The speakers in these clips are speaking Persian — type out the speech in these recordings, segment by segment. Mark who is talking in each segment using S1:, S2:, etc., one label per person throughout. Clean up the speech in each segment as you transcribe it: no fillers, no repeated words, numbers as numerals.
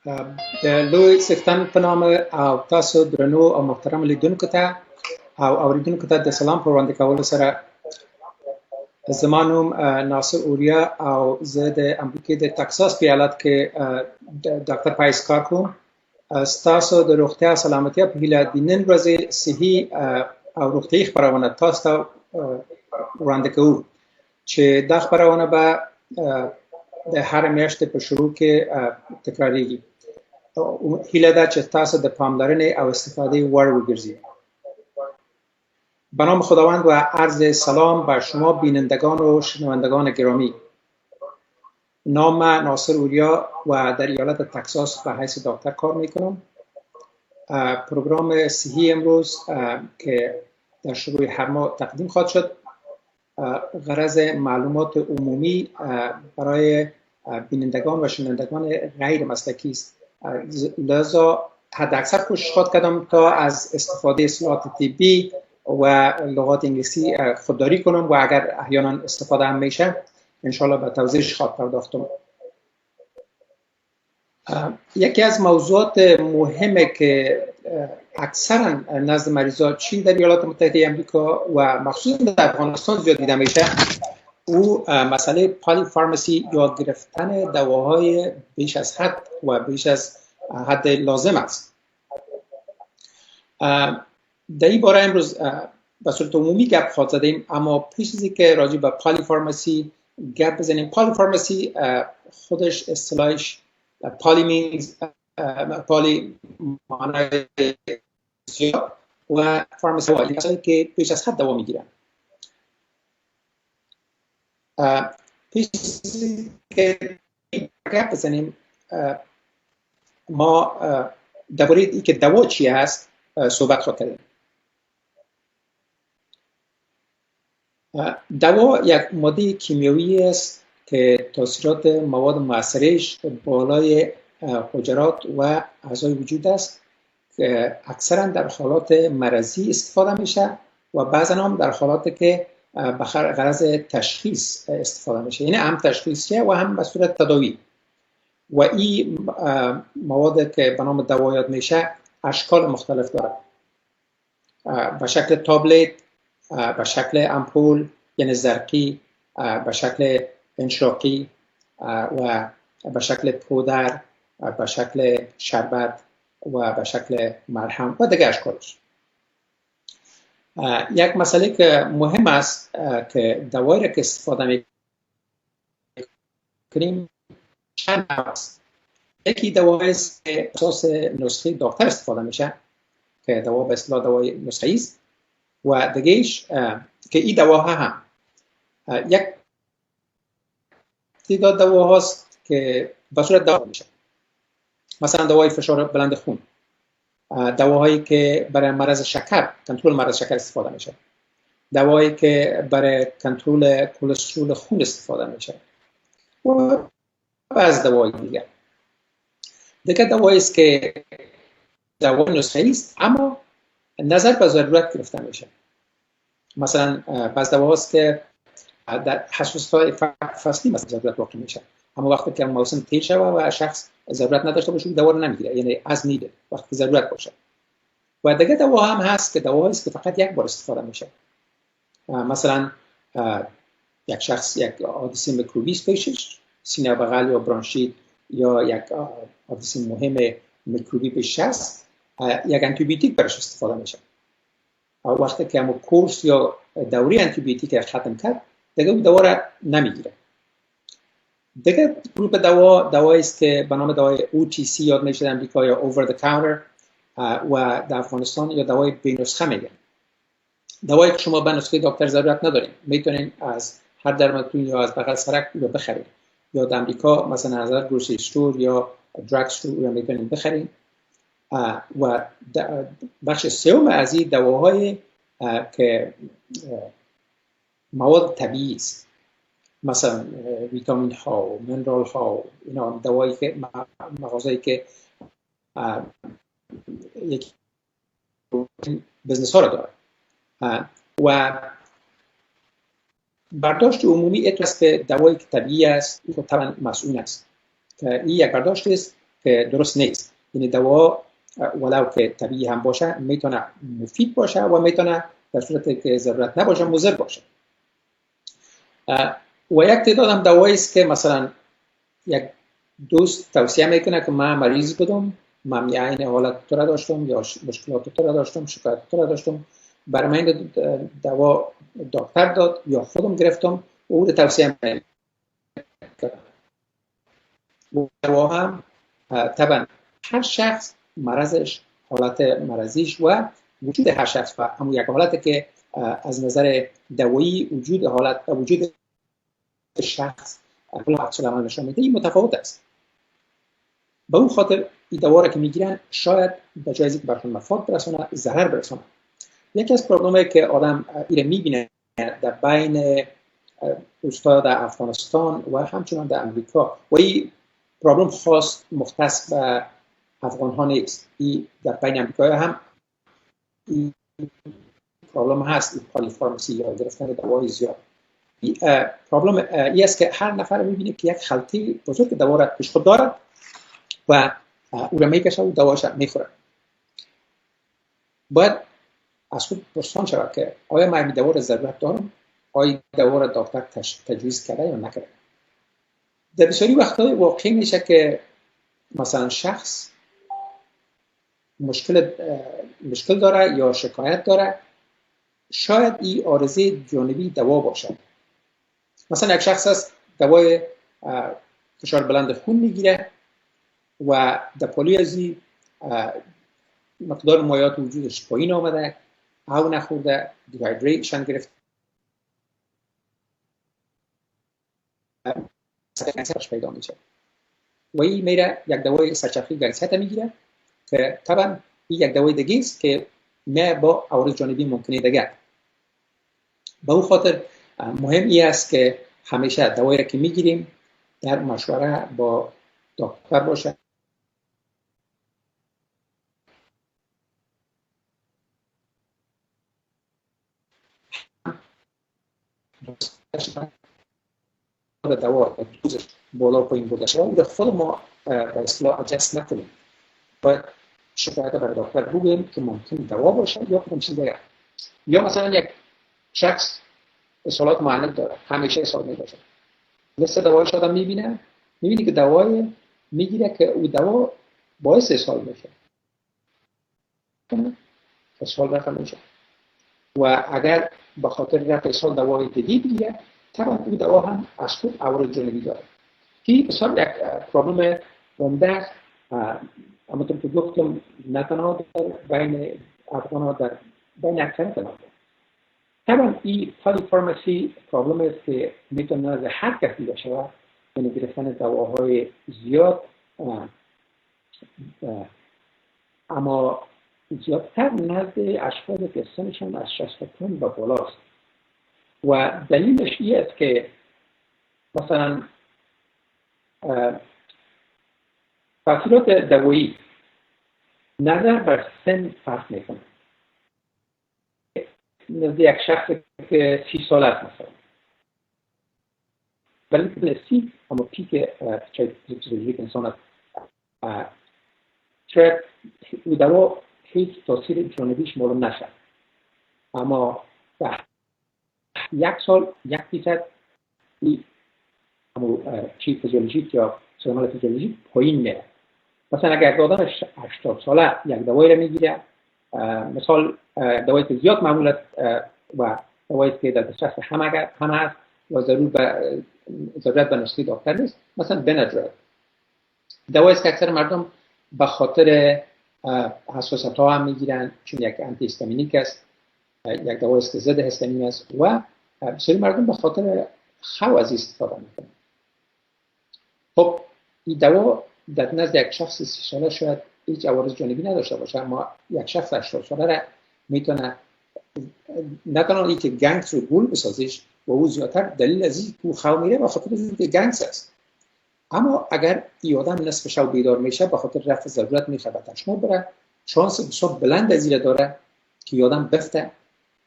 S1: لوی سفتن په نام او تاسو درنو او محترم لیدونکو ته او اوریدونکو ته د سلام په وړاندې کولو سره زما نوم ناصر اوریا او زه د امریکې د تکزاس په ایالت کې د ډاکټر پایس کار کوم. ستاسو د روغتیا سلامتیا په هیله د نن ورځې صحي او روغتیایي خپرونه تاسو ته وړاندې کوو چې دا خپرونه به د هر میاشتې په شروع کې تکراریږي. هیله ده چې تاسو د پاملرنې او استفاده وړ وګرځي. به نام خداوند و عرض سلام بر شما بینندگان و شنوندگان گرامی. نام ناصر اوریا و در ایالت تکزاس به حیث دکتر کار میکنم. پروگرام صحی امروز که در شروع هر ماه تقدیم خواهد شد غرض معلومات عمومی برای بینندگان و شنوندگان غیر مسلکی است. لذا حداکثر کوشش خواهد کردم تا از استفاده اصطلاحات طبی و لغات انگلیسی خودداری کنم و اگر احیانا استفاده هم میشه انشالله به توضیحش خواهد پرداختم. یکی از موضوعات مهمه که اکثرا نزد مریضا چی در ایالات متحده آمریکا و مخصوصا در افغانستان زیاد دیده میشه او مسئله پولی فارمسی یا گرفتن دواهای بیش از حد و بیش از حد لازم است. در این باره امروز به صورت عمومی گپ خواهد زدیم، اما پیش از اینکه راجع به پولی فارمسی گپ بزنیم، پولی فارمسی خودش اصطلاحش پولی مینز پولی معنای زیات و فارمسی کسانی که بیش از حد دوا میگیرن. پیش از اینکه گپ بزنیم ما درباره اینکه دوا چی هست صحبت خواهد کردیم. دوا یک ماده کیمیایی است که تاثیرات مواد مؤثرش بالای حجرات و اعضای وجود است که اکثرا در حالات مرضی استفاده میشه و بعضا هم در حالاتی که به غرض تشخیص استفاده میشه، یعنی هم تشخیصیه و هم به صورت تداوی. و این مواد که به نام دوا یاد میشه اشکال مختلف داره، به شکل تابلت، به شکل امپول یعنی زرقی، به شکل انشراقی و به شکل پودر، به شکل شربت و به شکل مرهم و دیگه اشکالش. یک مسئله که مهم است که دوایی را که استفاده میکنیم چند نوع است. یکی دوایی است که اساس نسخه دکتر استفاده میشه که دوا به اصطلاح دوای نسخه‌ای است و دیگه‌اش که این دواها هم یک تعداد دواهاست که به صورت دوا میشه، مثلا دوای فشار بلند خون، دواهایی که برای مرض شکر، کنترل مرض شکر استفاده میشه، دوایی که برای کنترل کلسترول خون استفاده میشه و بعض دوای دیگه دوایی است که دوای نسخه‌ای است اما نظر به ضرورت گرفته میشه. مثلا بعض دواهاست که در حساسیت‌های فصلی مثلا ضرورت واقع میشه، اما وقتی که موسم تیر شود و شخص ضرورت نداشته باشه دوا رو نمیگیره، یعنی از نیده وقتی ضرورت باشه. و دیگه دوا هم هست که دواهایی است که فقط یک بار استفاده میشه، مثلا یک شخص یک حادثه میکروبی است پیشش، سینه بغل یا برانشیت یا یک حادثه مهم میکروبی پیش است، یک آنتیبیوتیک برش استفاده میشه. وقتی که همون کورس یا دوره آنتیبیوتیک را ختم کرد دیگه اون دوا را نمیگیره. دیگه گروه دوایی است که به نام دوای OTC یاد میشه در امریکا یا over the counter و در افغانستان یا دوای بینسخه میگن. دوایی که شما به نسخه دکتر ضرورت ندارین، میتونین از هر درملتون یا از بغل سرک رو بخرید، یا در امریکا مثلا از گروسری استور یا دراگ استور رو میتونین بخرید. و بخش سوم از این دواهای که مواد طبیعی است، مثلا ویتامین ها و منرال ها و اینا دوایی که مغازه‌ای که یک بزنس ها را داره و برداشت عمومی اتو است که دوایی که طبیعی است طبعا مسئول است. این یک برداشت است که درست نیست. یعنی دوا ولو که طبیعی هم باشه میتونه مفید باشه و میتونه در صورتی که ضرورت نباشه مضر باشه. و یک تعداد هم دوایی است که مثلا یک دوست توصیه میکنه که من مریض بودم، من این حالت تو را داشتم یا مشکلات تو را داشتم، شکایت تو را داشتم، برای من دوا دکتر داد یا خودم گرفتم و او توصیه میکنه. دوا هم طبعا هر شخص مرضش، حالت مرضیش و وجود هر شخص و همون یک حالتی که از نظر دوایی وجود شخص عکس العمل نشان میده این متفاوت است. به اون خاطر این دوا را که میگیرن شاید به جای اینکه برشون مفاد برسونه ضرر برسونه. یکی از پروبلمایی که آدم این میبینه در بین دوستا در افغانستان و همچنان در امریکا و این پروبلم خاص مختص به افغان ها نیست، این در بین امریکایی هم این پروبلم هست، این پولی فارمسی یا گرفتن دوای زیاد. پروبلم این است که هر نفر میبینه که یک خلطه بزرگ دوا را پیش خود دارد و او را میکشه و دواش را میخوره. باید از خود پرسان شود که آیا من این دوا را ضرورت دارم؟ آیا دوا را دکتر تجویز کرده یا نکرده؟ در بسیاری وقت‌های واقعی میشه که مثلا شخص مشکل داره یا شکایت داره، شاید این عارضه جانبی دوا باشه. مثلا یک شخص هست دوای فشار بلند خون میگیره و در پولی ازی مقدار مایعات وجودش پایین آمده، او نخورده، دیهایدریشن گرفت، سرش پیدا میشه و این میره یک دوای سرچرخی گلسیت میگیره که طبعا این یک دوای دیگه است که نه با عوارض جانبی ممکنه دیگه. به اون خاطر مهم این است که همیشه دوایی را که میگیریم در مشوره با دکتر باشه. دوا دوزش بالا پایین بوده شده و خود ما به اصطلاح اجست نکنیم. باید شکایت برای دکتر بگوییم که ممکن دوا باشه یا کدام چیز دیگه. یا مثلا یک شخص اصالات معند داره، همیشه اصال میباشه، مثل دوایش آدم میبینه که دوای میگیره که او دوا باعث اصال میشه، اصال رفع میشه و اگر به خاطر رفع اصال دوای دیگه بگیره طبعا او دوا هم از خود عوارض جانبی داره. این بسیار یک پروبلم عمده است، اما طور که گفتم نه تنها در بین افغان‌ها، در بین اکثریت مردم. طبعا این پولی فارمسی پروبلم است که میتونه از هر کسی باشه و یعنی گرفتن دواهای زیاد، اما زیادتر نزد اشخاصی که سنشان از 65 و بالاست و دلیلش این است که مثلا تاثیرات دوایی نظر بر سن فرق میکنه. نزد یک شخص که 30 ساله است مثلا ولی 30 اما پیک فیزیولوژیک انسان است، شاید او دوا هیچ تاثیر جانبیش معلوم نشد، اما در 1 سال 1% چی فیزیولوژیک یا سلامت فیزیولوژیک پایین میره. مثلا اگر آدم 80 ساله یک دوایی رو میگیره، مثال دوایی که زیاد معمول است و دوایی که در دسترس همه هست و ضرورت به نسخه دکتر نیست، مثلا بنادرل دوایی که اکثر مردم به خاطر حساسیت ها هم میگیرن چون یک آنتی هیستامینیک است، یک دوایی است که ضد هیستامین است و بسیاری مردم به خاطر خو از استفاده میکنن. خب این دوا در نزد یک شخص 30 ساله شاید هیچ عوارض جانبی نداشته باشه، اما یک شخص 80 ساله را میتونه نه تنها اینکه گنگس رو گول بسازیش و او زیادتر دلیل از این که خو میره به خاطر اینکه گنگس است، اما اگر این آدم نصف شب بیدار میشه به خاطر رفع ضرورت میخواد به تشناب بره، شانس بسیار بلند از این داره که آدم بفته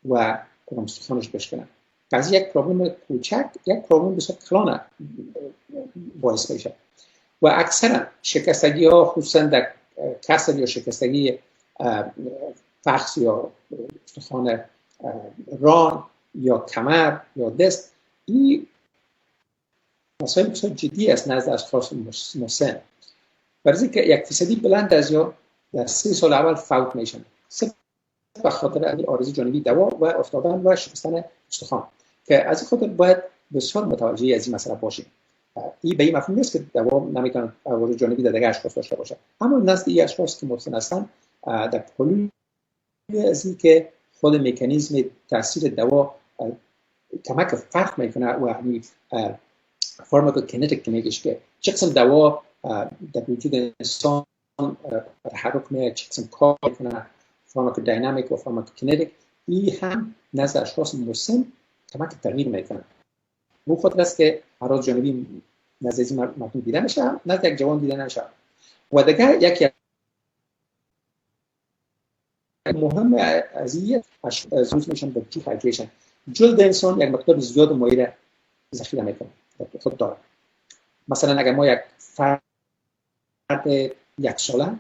S1: و کدام سخنش بشکنه. از یک پروبلم کوچک یک پروبلم بسیار کلان باعث میشه. و اکثرا شکستگی ها خصوصا در کسر یا شکستگی فخذ یا استخوان ران یا کمر یا دست، این مسائل بسیار جدی است نزد اشخاص مسن. برای که 1% بلند از یا در 3 سال اول فوت میشن به خاطر این عارضه جانبی دوا و افتادن و شکستن استخوان، که از این خاطر باید بسیار متوجه از این مسئله باشیم. این به این مفهوم نیست که دوا نمیتونه عوارض جانبی در دیگر اشخاص داشته باشه، اما نزد این اشخاص که مسن هستن در پولی از این که خود مکانیزم تاثیر دوا کمک فرق میکنه و همین فارماکوکینetiک که میگش که چه قسم دوا در وجود انسان تحرک میکنه، چه قسم کار میکنه، فارماکودینامیک و فارماکوکینetiک، این هم نزد اشخاص مسن کمک تغییر میکنه. به خاطر است که اعراض جانبی نزد این مردم دیده میشه، نزد یک جوان دیده نمیشه. و دیگر یکی مهم از این اشخاص میشن به دیهایدریشن. جلد انسان یک مقدار زیاد مایع را ذخیره میکنه خود داره. مثلا اگر ما یک فرد 1 ساله،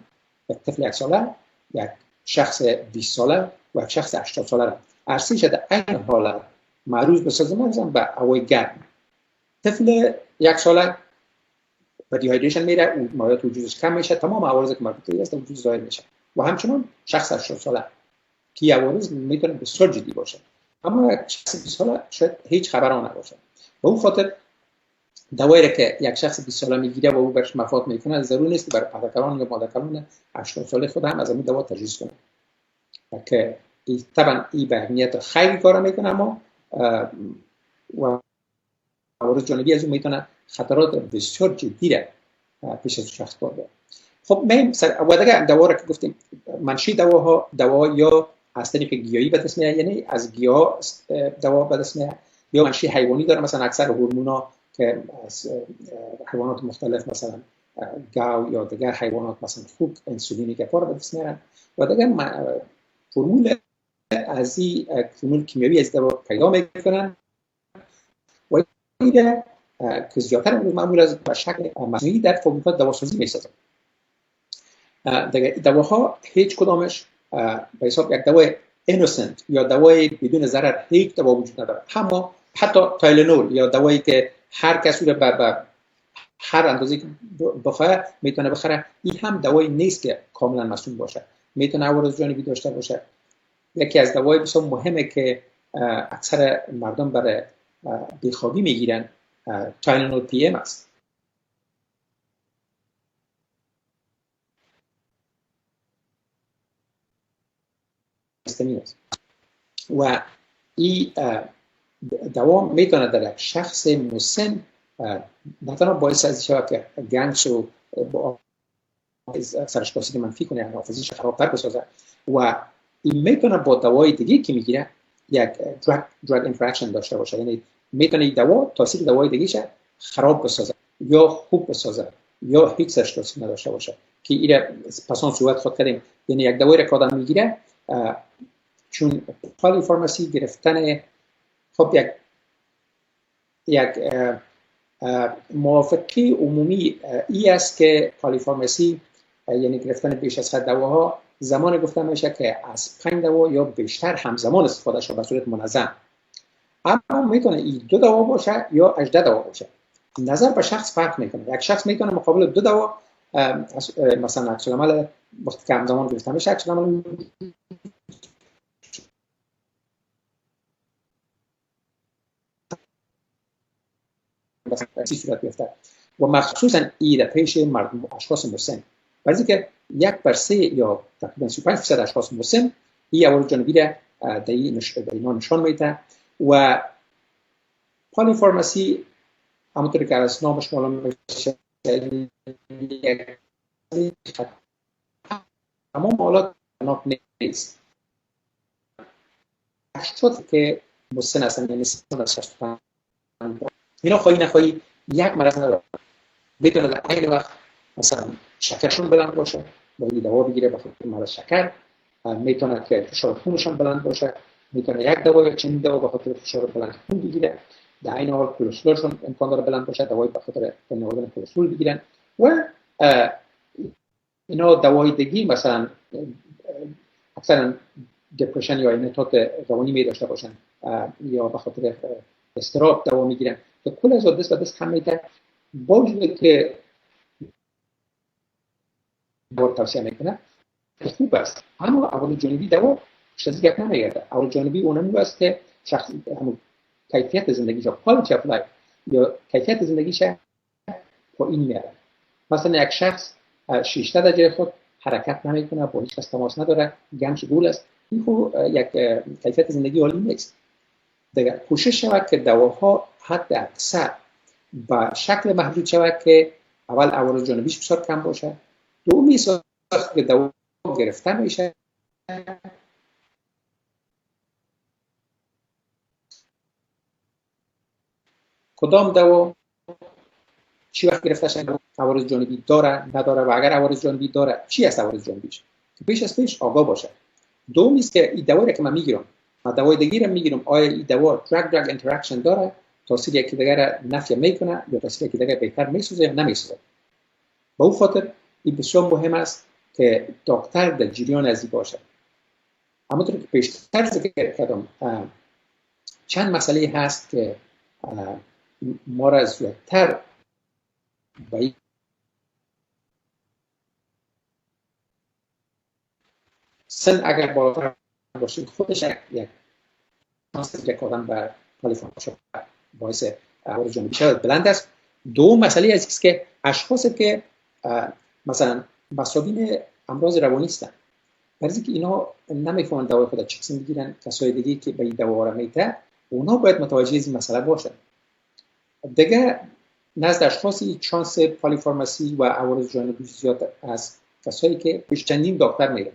S1: یک طفل 1 ساله، یک شخص 20 ساله و یک شخص 80 ساله را ارسیش در این حالت معروض بسازیم مثلا به هوای گرم، طفل 1 ساله به دیهایدریشن میره و مایعات وجودش کم میشه، تمام عوارضی که مربوطه است وجود ظاهر میشه. و همچنان شخص 80 ساله که عوارض میتونه بسیار جدی باشه، اما شخص 20 ساله شاید هیچ خبر آن نباشه. به اون خاطر دوایی که یک شخص 20 ساله میگیره و او برش مفاد میکنه، ضروری نیست برای پدرکلان یا مادرکلان 80 ساله خود هم از این دوا تجویز کنه، که طبعا این به نیت خیلی کار میکنه، اما و عوارض جانبی از اون میتونه خطرات بسیار جدی را پیش از شخص برده. خب میم و دیگه دوا را که گفتیم منشی دوا یا از طریق گیاهی به دست میاد، یعنی از گیاه دوا به دست میاد، یا منشی حیوانی داره، مثلا اکثر هورمونا که از حیوانات مختلف مثلا گاو یا دیگر حیوانات مثلا خوک انسولینی که پاره به دست میارن، و دیگه فرمول از این فرمول کیمیایی از دوا پیدا میکنن و این که زیاتر معمول از به شکل مصنوعی در فابریکات دواسازی میسازن. دیگه دواها هیچ کدامش به حساب یک دوای اینوسنت یا دوای بدون ضرر هیچ دوا وجود نداره. اما حتی تایلنول یا دوایی که هر کسی رو به هر اندازه‌ای که بخواد میتونه بخره، این هم دوایی نیست که کاملا مسئول باشه، میتونه عوارض جانبی داشته باشه. یکی از دوای بسیار مهمه که اکثر مردم برای بیخوابی میگیرن تایلنول پی ام است. و این دوا میتونه در یک شخص مسن نه تنها باعث از شود که گنگش رو با سرشکاسی منفی کنه، حافظیش خرابتر بسازه، و این میتونه با دوای دیگه که میگیره یک drug interaction داشته باشه، یعنی میتونه این دوا تاثیر دوای دیگه خراب بسازه یا خوب بسازه یا هیچ سرشکاسی نداشته باشه، که این پسان صحبت خود کردیم. یعنی یک دوایی را که آدم میگیره چون فارمسی گرفتن، خب یک موافقه عمومی ای است که فارمسی یعنی گرفتن بیش از حد دواها زمان گفتن میشه که از 5 دوا یا بیشتر همزمان استفاده شده به صورت منظم. اما میتونه این 2 دوا باشه یا 18 دوا باشه، نظر به شخص فرق میکنه. یک شخص میتونه مقابل 2 دوا مثلا عکس العمل وقتی که همزمان گرفتن میشه عکس العمل بسی صورت بیفته، و مخصوصا این پیش مردم اشخاص مسن، برای که 1/3 یا تقریبا 35% اشخاص مسن این عوارض جانبی را در اینا نشان میده. و فارمسی همونطور که از نامش معلوم میشه تمام حالات خطرناک نیست. اشخاصی که مسن هستن یعنی سن از 65 اینا خواهی نخواهی یک مرض نداره، میتونه در این وقت مثلا شکرشون بلند باشه با این دوا بگیره به خاطر مرض شکر، میتونه که فشار خونشون بلند باشه، میتونه یک دوا یا چندین دوا به خاطر فشار بلند خون بگیره، در این حال کلسترولشون امکان داره بلند باشه، دوایی به خاطر بلند کلسترول بگیرن، و اینا دوای دیگی مثلا اکثرا دپرشن یا اینتات روانی می داشته باشن یا به خاطر استراب دوا میگیرن که کل از دست به دست هم میده، با وجودی که بار توصیه میکنه خوب است، اما عوارض جانبی دوا چیزی گپ نمیگرده. عوارض جانبی اونم است که شخص همون کیفیت زندگیش quality of life یا کیفیت زندگیش پایین میاره. مثلا یک شخص 6 در جای خود حرکت نمیکنه، با هیچ کس تماس نداره، گمش گول است، این خو یک کیفیت زندگی عالی نیست. دیگه کوشش شود که دواها حد اکثر با شکل محدود شود که اول عوارض جانبیش بسیار کم باشه، دومی وقتی که دوا گرفته میشه کدام دوا چی وقت گرفته شده، عوارض جانبی داره نداره و اگر عوارض جانبی داره چی است عوارض جانبیش، که پیش از پیش آگاه باشه. دومی است که این دوایی که من میگیرم، من دوای دیگه رو میگیرم، آیا این دوا drug interaction داره، تاثیر یکی دیگر نفی میکنه یا تاثیر یکی دیگر بهتر میسازه یا نمیسازه. به اون خاطر این بسیار مهم است که دکتر در جریان از این باشه. اما طور که پیشتر ذکر کردم چند مسئله هست که ما را زیادتر به سن اگر بالاتر باشه خودش یک شانس که آدم به پالیفارماسی باعث عوارض جانبی شود بلند است. دو مسئله است که اشخاصی که مثلا مسابین امراض روانی هستند، برای که اینا نمیفهمن دوای خود چی قسم میگیرن، کسای دیگه که به این دوا را میته اونا باید متوجه این مسئله باشن. دیگه نزد اشخاصی شانس پالیفارمسی و عوارض جانبی زیاد است، کسایی که پیش چندین دکتر میرن،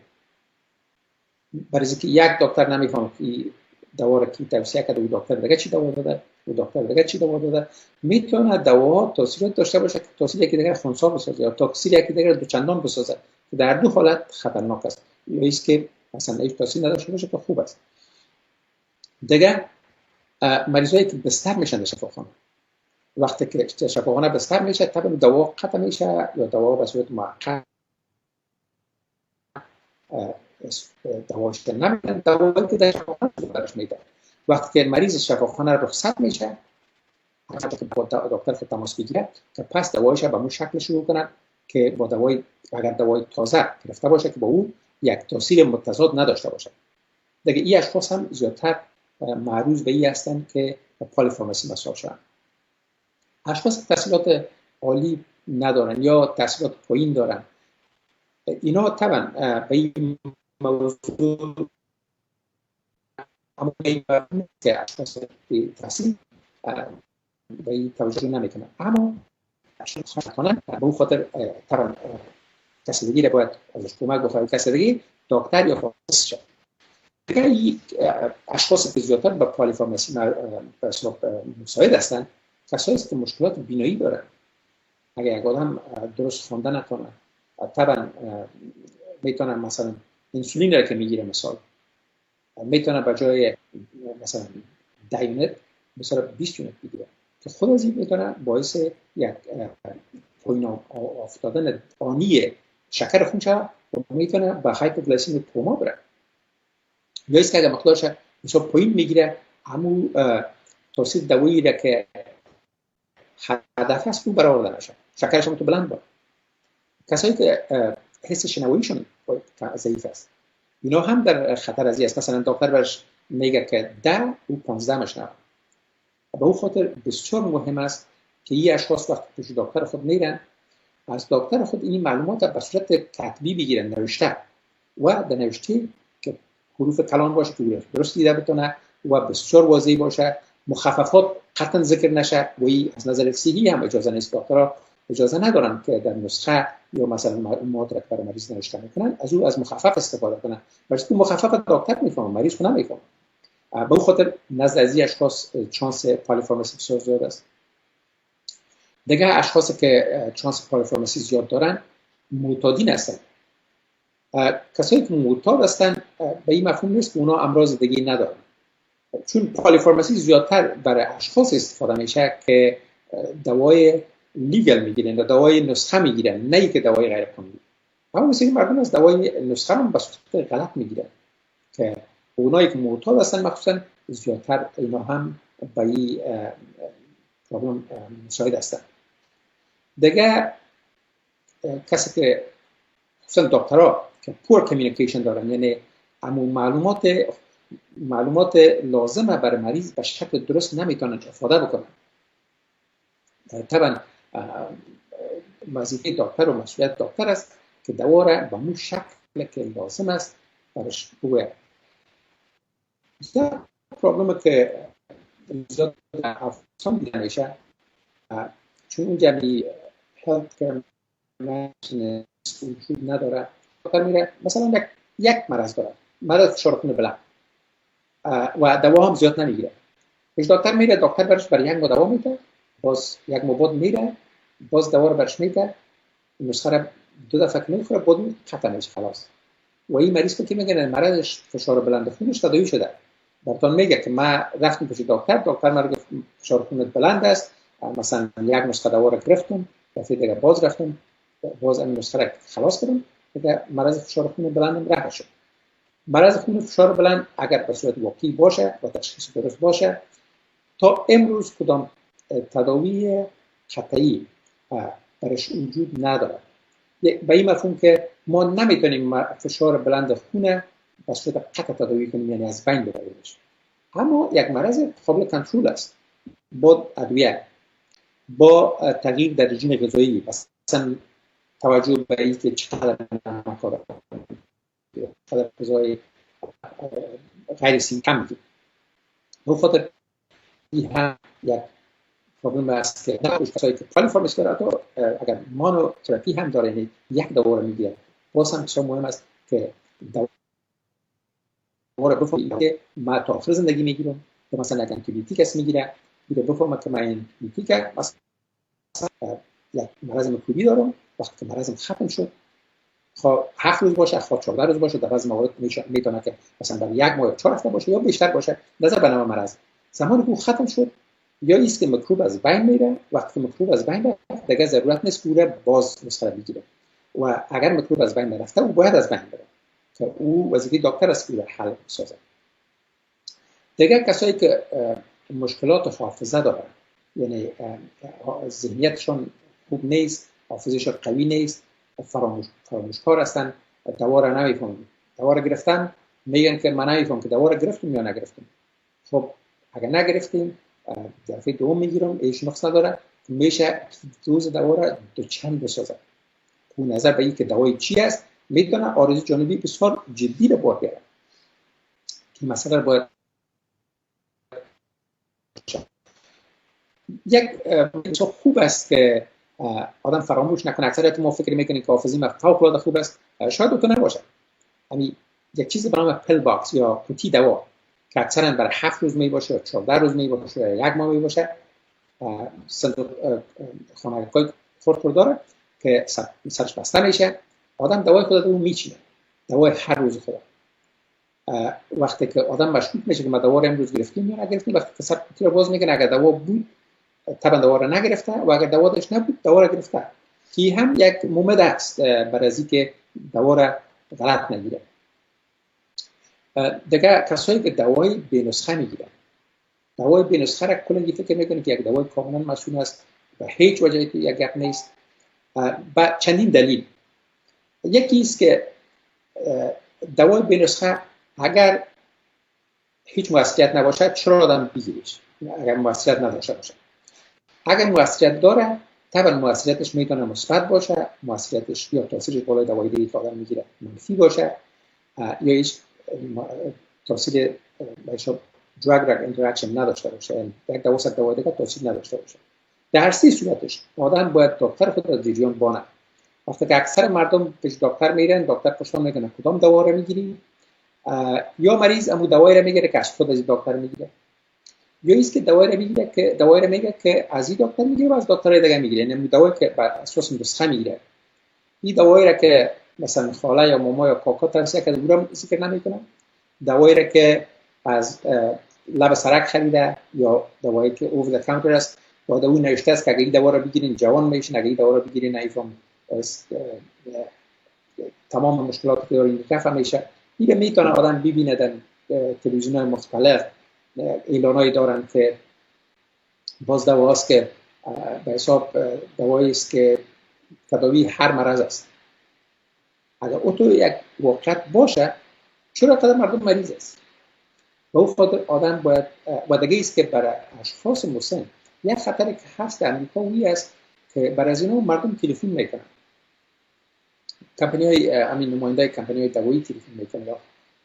S1: برای که یک دکتر نمیفهمه که دوا را کی توصیه کرده، و دکتر دیگه چی دوا داده، و دکتر دیگه چی دوا داده، میتونه دوا تاثیرات داشته باشه که تاثیر یکی دیگه خنثی بسازه یا تاثیر یکی دیگه دو چندان بسازه، که در دو حالت خطرناک است. یا است که مثلا هیچ تاثیر نداشته باشه که خوب است. دیگه مریضایی که بستر میشن در شفاخانه، وقتی که شفاخانه بستر میشه طبعا دوا قطع میشه یا دوا به صورت موقت دواش نمیدن، دوایی که در شفاخانه برش میدن. وقتی که مریض شفاخانه رخصت میشه، حتی که با دکتر خود تماس بگیره که پس دوایش به اون شکل شروع کنن که با دوای اگر دوای تازه گرفته باشه که با اون یک تاثیر متضاد نداشته باشه. دیگه این اشخاص هم زیادتر معروض به این هستند که پالیفارمسی مصاب شدن. اشخاص تحصیلات عالی ندارن یا تحصیلات پایین دارن، اینا طبعا به این موضوع که اشخاص تحصیل به این توجه نمیکنن، اما اشخاص خانه به اون خاطر طبعا کسی دیگه باید ازش کمک بخواد، کسی دیگه دکتر یا فارمسیست شد. دیگه اشخاص که زیادتر به پالیفارمسی مساعد هستند، کسایی که مشکلات بینایی دارن. اگر یک آدم درست خوانده نکنه، طبعا میتونه مثلا انسولین را که میگیره، مثلا میتونه به جای مثلا 10 یونت مثلا 20 یونت بگیره، که خود از این میتونه باعث یک پایین افتادن آنی شکر خون شود و میتونه به هایپوگلیسمی کوما بره. یا است که اگر مقدارش مثلا پایین میگیره، همون تاثیر دوایی را که هدف است رو برآورده نشه، شکرش هم تو بلند باشه. کسایی که حس شنواییشون ضعیف است، اینا هم در خطر از این است. مثلا دکتر برش میگه که 10 و 15 مشنوه. به اون خاطر بسیار مهم است که این اشخاص وقتی پیش دکتر خود میرن، از دکتر خود این معلومات به صورت کتبی بگیرن، نوشته و در نوشته که حروف کلان باشه که درست دیده بتونه و بسیار واضح باشه، مخففات قطعا ذکر نشه و از نظر صحی هم اجازه نیست. دکترها اجازه ندارن که در نسخه یا مثلا معلومات را که برای مریض نوشته میکنن از مخفف استفاده کنن، برای که مخفف دکتر میفهمه، مریض خود نمیفهمه. به اون خاطر نزد از این اشخاص شانس پالیفارمسی بسیار زیاد است. دیگه اشخاصی که شانس پالیفارمسی زیاد دارن معتادین هستن. کسایی که معتاد هستن به این مفهوم نیست که اونا امراض دیگه ندارن، چون پالیفارمسی زیادتر برای اشخاص استفاده میشه که دوای لیگل میگیرن و دوای نسخه میگیرن، نه اینکه دوای غیر قانونی. اما مثل مردم از دوای نسخه هم به صورت غلط میگیرن که اونایی که معتاد هستن مخصوصا زیاتر اینا هم به این پرابلم مشاهده هستن. دیگه کسی که خصوصا دکترها که پور کمیونیکیشن دارن، یعنی همون معلومات لازمه برای مریض به شکل درست نمیتونن افاده بکنن. طبعا وظیفه دکتر و مسئولیت دکتر است که دوا را به اون شکل که لازم است برش بگوید. یک پرابلم که زیاد در افغانستان دیده میشه، چون اونجا هلت کیر منیجمنت وجود نداره، دکتر میره مثلا یک مرض داره، مرض فشار خون بلند و دوا هم زیاد نمیگیره. پیش دکتر میره، دکتر برش برای یک دوا میده، باز یک ماه بعد میره، باز دوا رو برش میده، نسخه رو 2 دفعه میخوره، بعد ختم میشه خلاص. و این مریض که میگن مرضش فشار بلند خونش تداوی شده، براتون میگه که ما رفتم پیش دکتر ما گفت فشار خونت بلند است، مثلا یک نسخه دوا رو گرفتم، دفعه دیگه باز رفتم باز این نسخه رو خلاص کردم، دیگه مرض فشار خون بلندم رفت شد. مرض خون فشار بلند اگر به صورت واقعی باشه و تشخیص درست باشه، تا امروز کدام تداوی قطعی برش وجود نداره. به این مفهوم که ما نمیتونیم فشار بلند خون به صورت قطع تداوی کنیم، یعنی از بین ببریمش. اما یک مرض قابل کنترل است با ادویه، با تغییر در رژیم غذایی، مثلا توجه به اینکه چقدر نمک داره، چقدر غذای غیر سیم کم میگیم. به خاطر این هم یک پرابلم است که نه کسایی که پولی فارمسی داره، اگر مانوتراپی هم داره، یعنی یک دوا رو میگیره، باز هم بسیار مهم است که دوا رو بفهمید که ما تا آخر زندگی میگیرم، یا مثلا اگر آنتیبیوتیک است میگیره، بفهمم که من این آنتیبیوتیک مثلا یک مرض میکروبی دارم، وقتی که مرضم ختم شد، خب 7 روز باشه، خب 14 روز باشه، در بعضی موارد میتونه که مثلا برای 1 ماه یا 4 هفته باشه یا بیشتر باشه، نظر به نوع مرض. زمانی که ختم شد یا ایست که میکروب از بین میره، وقتی که میکروب از بین رفت دیگه ضرورت نیست پوره باز نسخه بگیره، و اگر میکروب از بین نرفته او باید از بین بره که او وظیفه دکتر است که حل بسازه. دیگه کسایی که مشکلات حافظه دارن، یعنی ذهنیتشون خوب نیست، حافظه‌شون قوی نیست، فراموشکار هستن، دوا را نمیفهمن، دوا را گرفتن میگن که من نمیفهمم که دوا را گرفتم یا نگرفتم. خب اگر نگرفتیم دفعه دوم میگیرم، ایش نقص نداره، میشه دوز دوا را 2 چند بسازه. اون نظر به این که دوای چی است میتونه عارض جانبی بسیار جدی رو بار بیاره که مسئله رو باید یک بسیار خوب است که آدم فراموش نکنه. اکثریت ما فکر میکنیم که حافظه ما فوق‌العاده خوب است، شاید اون نباشه. یعنی یک چیزی به نام پل باکس یا قوطی دوا که اکثرا برای 7 روز می باشه، 14 روز می باشه یا 1 ماه می باشه، خانه‌های خورد داره که سرش بسته میشه، آدم دوای خود رو میچینه، دوای هر روز خود. وقتی که آدم مشکوک میشه که ما دوا رو امروز گرفتیم یا نگرفتیم، وقتی که سر قوطی رو باز میکنه، اگر دوا بود طبعا دوا رو نگرفته و اگر دوا داشت نبود دوا رو گرفته، که هم یک مومد است برای از اینکه دوا رو غلط نگیره. دیگه کسایی که دوای بی نسخه میگیرن، دوای بی نسخه را کلا فکر میکنه که یک دوای کاملا مسئول است و هیچ وجهی یک گپ نیست. با چندین دلیل. یکی است که دوای بی نسخه اگر هیچ موثریت نباشد چرا آدم بگیریش؟ اگر موثریت نداشته باشه، اگر موثریت داره طبعا موثریتش میتونه مثبت باشه، موثریتش یا تاثیرش بالای دوای دیگه که آدم میگیره منفی باشه، یا هیچ تاثیر بهشون drug interaction نداشته باشه، یک دوا سر دوای دیگه تاثیر نداشته باشه. در 3 صورتش آدم باید دکتر خود را جریان بانه. وقتی که اکثر مردم پیش دکتر میرن، دکتر پرسان میکنه کدام دوا رو میگیری، یا مریض امو دوایی رو میگیره که از خود از دکتر میگیره، یا ایست که دوایی رو میگه که از این دکتر میگیره و از دکتر دیگه میگیره، یعنی دوایی که بر اساس نسخه میگیره. این دوایی رو که مثلا خاله یا ماما یا کاکا توصیه کرده اونم ذکر نمیکنه، دوایی رو که از لب سرک خریده یا دوایی که اوور د کانتر است داده او نوشته است که اگه این دوا رو بگیرین جوان میشین، اگه این دوا رو بگیرین ایفام تمام مشکلات که دارین رفع میشه. دیگه میتونه آدم ببینه در تلویزیون‌های مختلف اعلانایی دارن که باز دواست که به حساب دوایی است که تداوی هر مرض است. اگر اوتو یک واقعیت باشه چرا قدر مردم مریض است؟ و او خاطر آدم باید ودگی است که برای اشخاص مسن یک خطری که هست در امریکا وی است که برای از اینا مردم تلفن میکنن، کمپانی‌های همین نماینده‌های کمپانی‌های دوایی تلفن میکنن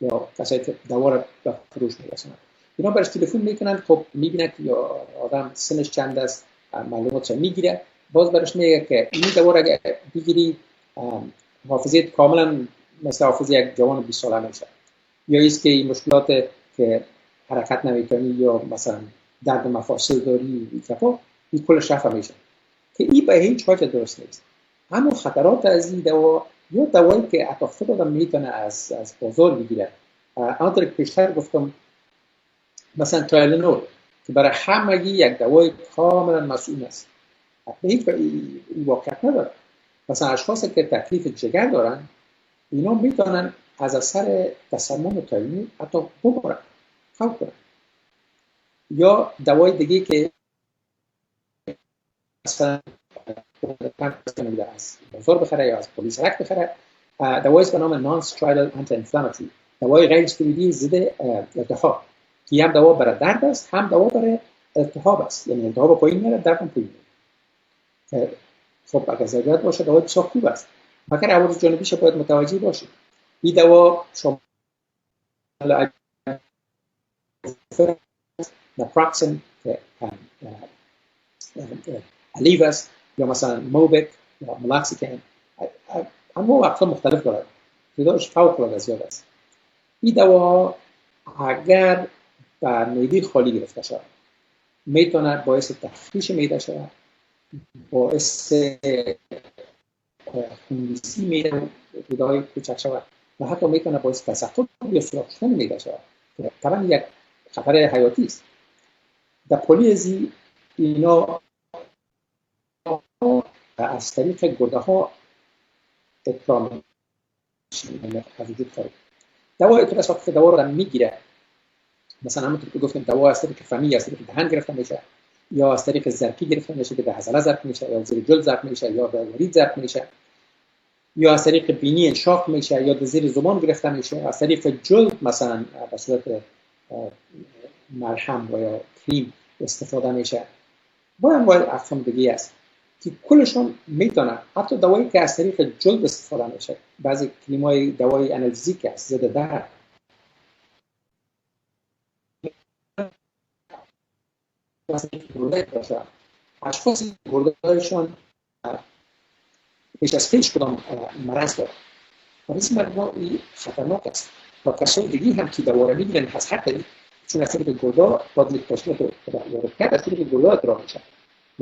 S1: یا کسایی که دوا را به فروش میرسونن، اینا برش تلفن میکنن. خب میبینن که آدم سنش چند است، معلوماتش میگیره، باز برش میگه که این دوا را اگه بگیری حافظیت کاملا مثل حافظه یک جوان 20 ساله میشه، یا است که این مشکلات که حرکت نمیکنی یا مثلا درد مفاصل داری این کلش رفع میشه، که این به هیچ وجه درست نیست. اما خطرات از این دوا یا دوایی که اتفاق آدم میتونه از بازار بگیره، آنطور که پیشتر گفتم مثلا تایلنول که برای همگی یک دوای کاملا مسئول است، به هیچ واقعیت نداره. مثلا اشخاصی که تکلیف جگر دارن اینا میتونن از اثر تسمم تایلنول حتی بمرن، فوت کنن. یا دوای دیگه که مثلا از بازار بخره یا از پلیس رک بخره، دوایی به نام نان استرایدال آنتی انفلاماتوری، دوای غیر استروئیدی ضد التهاب که هم دوا برای درد است هم دوا برای التهاب است، یعنی التهاب پایین میره درد هم پایین میره. خب اگر ضرورت باشه دوا بسیار خوب است، مگر عوارض جانبیش باید متوجه باشید. این دوا شما ناپراکسن الیو است یا مثلا موبک یا ملاکسیکن، اما اقسام مختلف دارد، تعدادش فوق العاده زیاد است. این دوا اگر بر معده خالی گرفته شود میتونه باعث تخریش معده شود، باعث خونریزی معده رودهای کوچک شود و حتی میتونه باعث تسخط یا سوراخ شدن معده شود. طبعا یک خطر حیاتی است. در پولی ازی اینا از طریق گرده ها اکرام از وجود خارج. دوا اطلاع است وقتی دوا رو میگیره، مثلا همونطور که گفتیم دوا از طریق فمی از طریق دهن گرفته میشه یا از طریق ظرفی گرفته میشه که به عضله ضرب میشه یا زیر جلد ضرب میشه یا به ورید ضرب میشه یا از طریق بینی انشاق میشه یا زیر زبان گرفته میشه، از طریق جلد مثلا به صورت مرهم و یا کریم استفاده میشه. با انواع اقسام دیگه است که کلشون میتونن، حتی دوایی که از طریق جلد استفاده میشه، بعضی کریم‌های دوایی آنالژیک است ضد درد، اشخاص گرده‌هایشان بیش از پیش کدام مرض دارد و این مرض خطرناک است و کسای دیگه هم که دوا را میگیرن از هر طریق، چون از طریق گرده باید تشخیص وارد کرد، از طریق گرده ادرا میشه.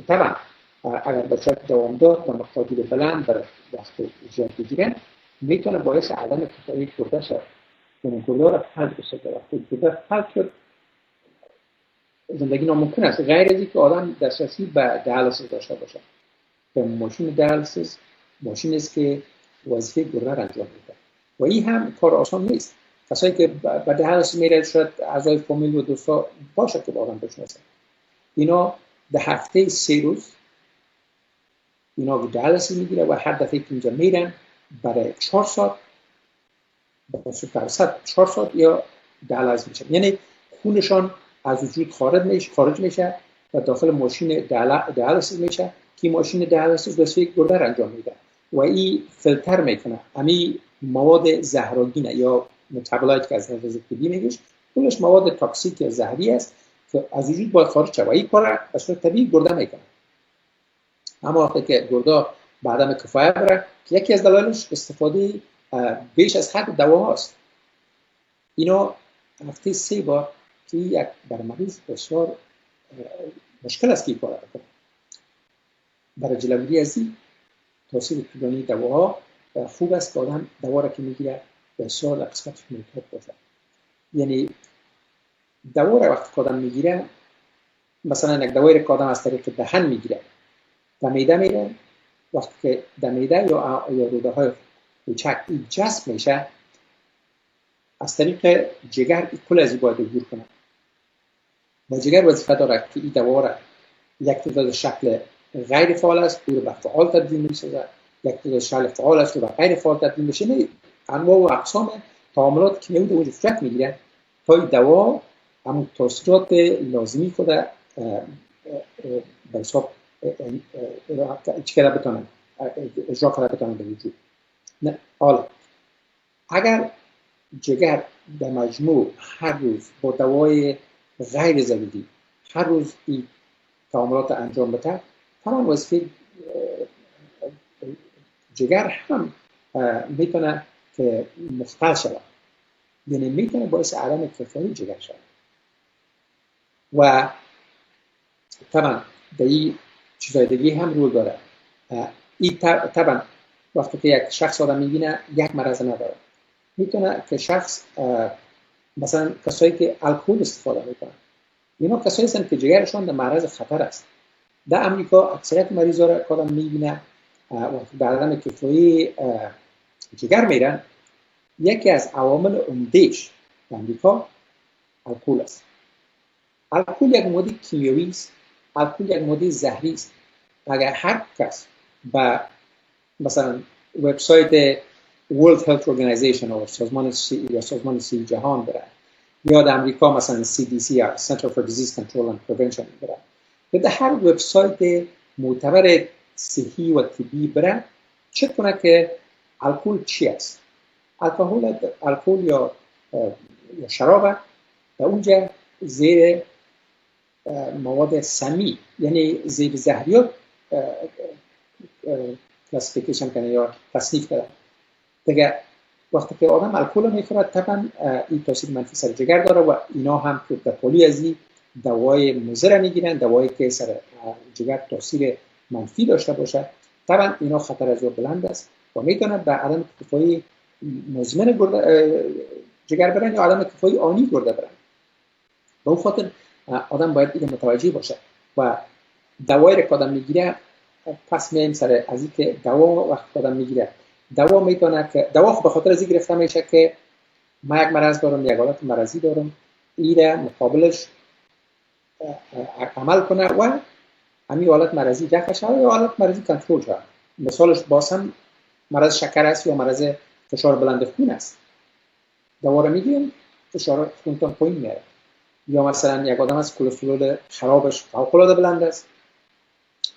S1: طبعا اگر به صورت دوامدار و مقدار بلند بر وقت زیاد بگیرن میتونه باعث عدم کفایی گرده شد، یعنی گرده را فلج بشه. وقتی گرده فلج شد زندگی ناممکن است، غیر از اینکه آدم دسترسی به دیالیسیس داشته باشه. به ماشین دیالیسیس ماشین است که وظیفه گرده را انجام میده و این هم کار آسان نیست. کسایی که به دیالیسیس میره شاید اعضای فامیل و دوستا باشه که آدم بشناسه، اینا در هفته 3 روز اینا دیالیسیس میگیره و هر دفعه که اینجا میرن برای 4 ساعت با سوپرست 4 ساعت یا دیالیسیس میشه، یعنی خونشان از وجود خارج میشه و داخل ماشین دیالیسیس میشه که ماشین دیالیسیس وظیفه گرده را انجام میده و این فیلتر میکنه همین مواد زهرآگینه یا متابولایت که از نظر طبی میگیش، کلش مواد تاکسیک یا زهری است که از وجود باید خارج شه و این کار به صورت طبیعی گرده میکنه. اما وقتی که گرده به عدم کفایت بره که یکی از دلایلش استفاده بیش از حد دوا هست، اینا هفته 3 بار که یک بر مریض بسیار مشکل است که این کار را کنه. برای جلوگیری از این تاثیر طولانی دواها خوب است که آدم دوا را که میگیره بسیار در قسمتش محتاط باشه. یعنی دوا را وقتی که آدم میگیره مثلا یک دوایی که آدم از طریق دهن میگیره در معده میره، وقتی که در معده یا روده های کوچک جذب میشه، از طریق جگر کل از این باید عبور کنه و جگر وظیفه داره که این دوا را یک تعداد شکل غیر فعال است او رو به فعال تبدیل می‌سازه، یک تعداد شکل فعال است رو به غیر فعال تبدیل میشه. نه انواع و اقسام تعاملات کیمیایی در اونجا صورت میگیره تا این دوا همون تاثیرات لازمی خود به حساب اجرا کنه بتونن به وجود. نه حالا اگر جگر در مجموع هر روز با دوای غیر ضروری هر روز این تعاملات انجام بده، تمام وظیفه جگر هم میتونه که مختل شود، یعنی میتونه باعث عدم کفایی جگر شود. و طبعا در این چیزای دیگه هم رول داره. این طبعا وقتی که یک شخص آدم میبینه یک مرض نداره، میتونه که شخص مثلا کسایی که الکل استفاده میکنن، اینا کسایی هستند که جگرشون در معرض خطر است. در امریکا اکثریت مریضا را که آدم میبینه وقتی به عدم کفایی جگر میرن، یکی از عوامل عمده‌اش در امریکا الکل است. الکل یک ماده کیمیایی است، الکل یک ماده زهری است. اگر هر کس با مثلا وبسایت World Health Organization یا سازمان صحی جهان بره، یا در امریکا مثلا CDC یا Center for Disease Control and Prevention بره، که در هر وبسایت معتبر صحی و طبی بره چک کنه که الکل چی است. الکل یا شراب در اونجا زیر مواد سمی یعنی زیر زهریات کلاسیفیکیشن کنه یا تصنیف کنه. دیگه وقتی که آدم الکل رو میخوره طبعا این تاثیر منفی سر جگر داره و اینا هم که در پولی از این دوای مضر میگیرن، دوایی که سر جگر تاثیر منفی داشته باشه. طبعا اینا خطر از بلند است و میتونه به عدم کفایی مزمن جگر برن یا عدم کفایی آنی گرده برن. به اون خاطر آدم باید این متوجه باشه و دوایی که آدم میگیره پس میایم سر از این که دوا وقت آدم میگیره، دوا میتونه که دوا به خاطر از این گرفته میشه که ما یک مرض دارم، یک حالت مرضی دارم، ایره مقابلش عمل کنه و همین حالت مرضی دفع شود یا حالت مرضی کنترل شود. مثالش باز هم مرض شکر است یا مرض فشار بلند خون است. دوا رو میگیریم فشار خونتون پایین میاره. یا مثلا یک آدم از کلسترول خرابش فوق‌العاده بلند است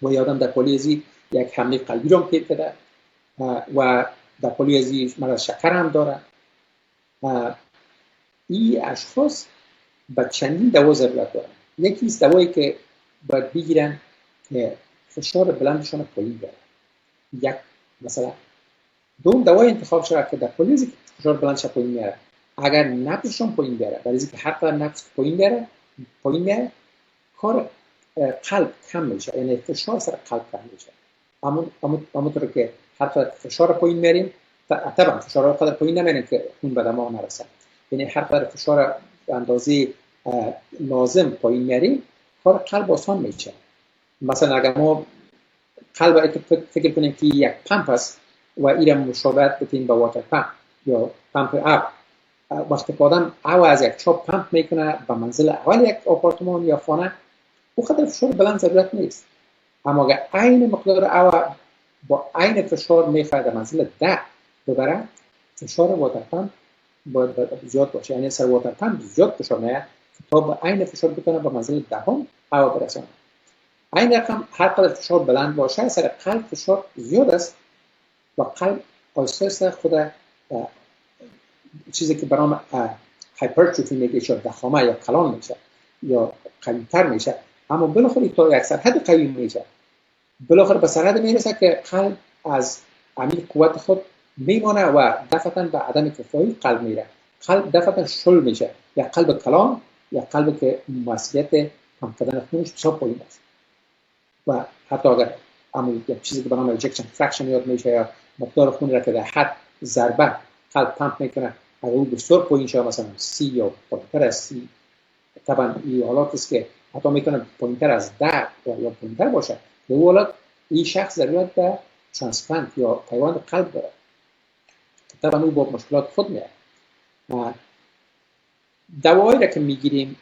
S1: و یا آدم در پولی یک حمله قلبی رو پیدا کرده و در پولی ازی مرض شکر هم داره. این اشخاص با چندین دوا ضرورت دارن. یکی از دوایی که باید بگیرن که فشار بلندشون پایین بیاره. یک مثلا دوم دوای انتخاب شده که در پولی ازی فشار بلندش پایین میاره. اگر نبضشون پایین بیاره، برای اینکه هر قدر نبض پایین بیاره کار قلب کم میشه، یعنی فشار سر قلب کم میشه. همونطور که هر قدر فشار پایین میاریم، طبعا فشار قدر پایین نمیاریم که خون به دماغ نرسه، یعنی هر قدر فشار اندازه لازم پایین میاریم کار قلب آسان میشه. مثلا اگر ما قلب فکر کنیم که یک پمپ است و این مشابهت بدیم با واتر پمپ یا پمپ آب، وقتی که آدم آب از یک چوب پمپ میکنه به منزل اول یک آپارتمان یا خانه، او خاطر فشار بلند ضرورت نیست. اما اگر عین مقدار آب با عین فشار میخواد در منزل 10 ببره، فشار واتر پمپ باید زیاد باشه، یعنی سر واتر پمپ زیاد فشار میاد تا با عین فشار بتونه به منزل 10 آب برسونه. عین رقم هر قدر فشار بلند باشه سر قلب فشار زیاد است و قلب آهسته خود چیزی که برام هایپرتروفی میگه یا ضخامه یا کلان میشه یا قوی‌تر میشه، اما بالاخره تا یک سرحد قوی میشه، بالاخره به سرحد میرسه که قلب از عمیق قوت خود میمانه و دفعتاً به عدم کفایی قلب میره، قلب دفعتاً شل میشه، یا قلب کلان یا قلب که موثریت پمپ کردن خونش بسیار پایین است. و حتی اگر یک چیزی که به نام اجکشن فرکشن یاد میشه یا مقدار خون را که در حد ضربه قلب پمپ میکنه اگر او بسیار پایین شده، مثلا 30 یا بالاتر از 30، طبعا این حالات است که حتی میتونه پایینتر از 10 یا پایینتر باشه. در اون حالت این شخص ضرورت به ترانسپلانت یا پیوند قلب داره. طبعا او با مشکلات خود میاد. دوایی را که میگیریم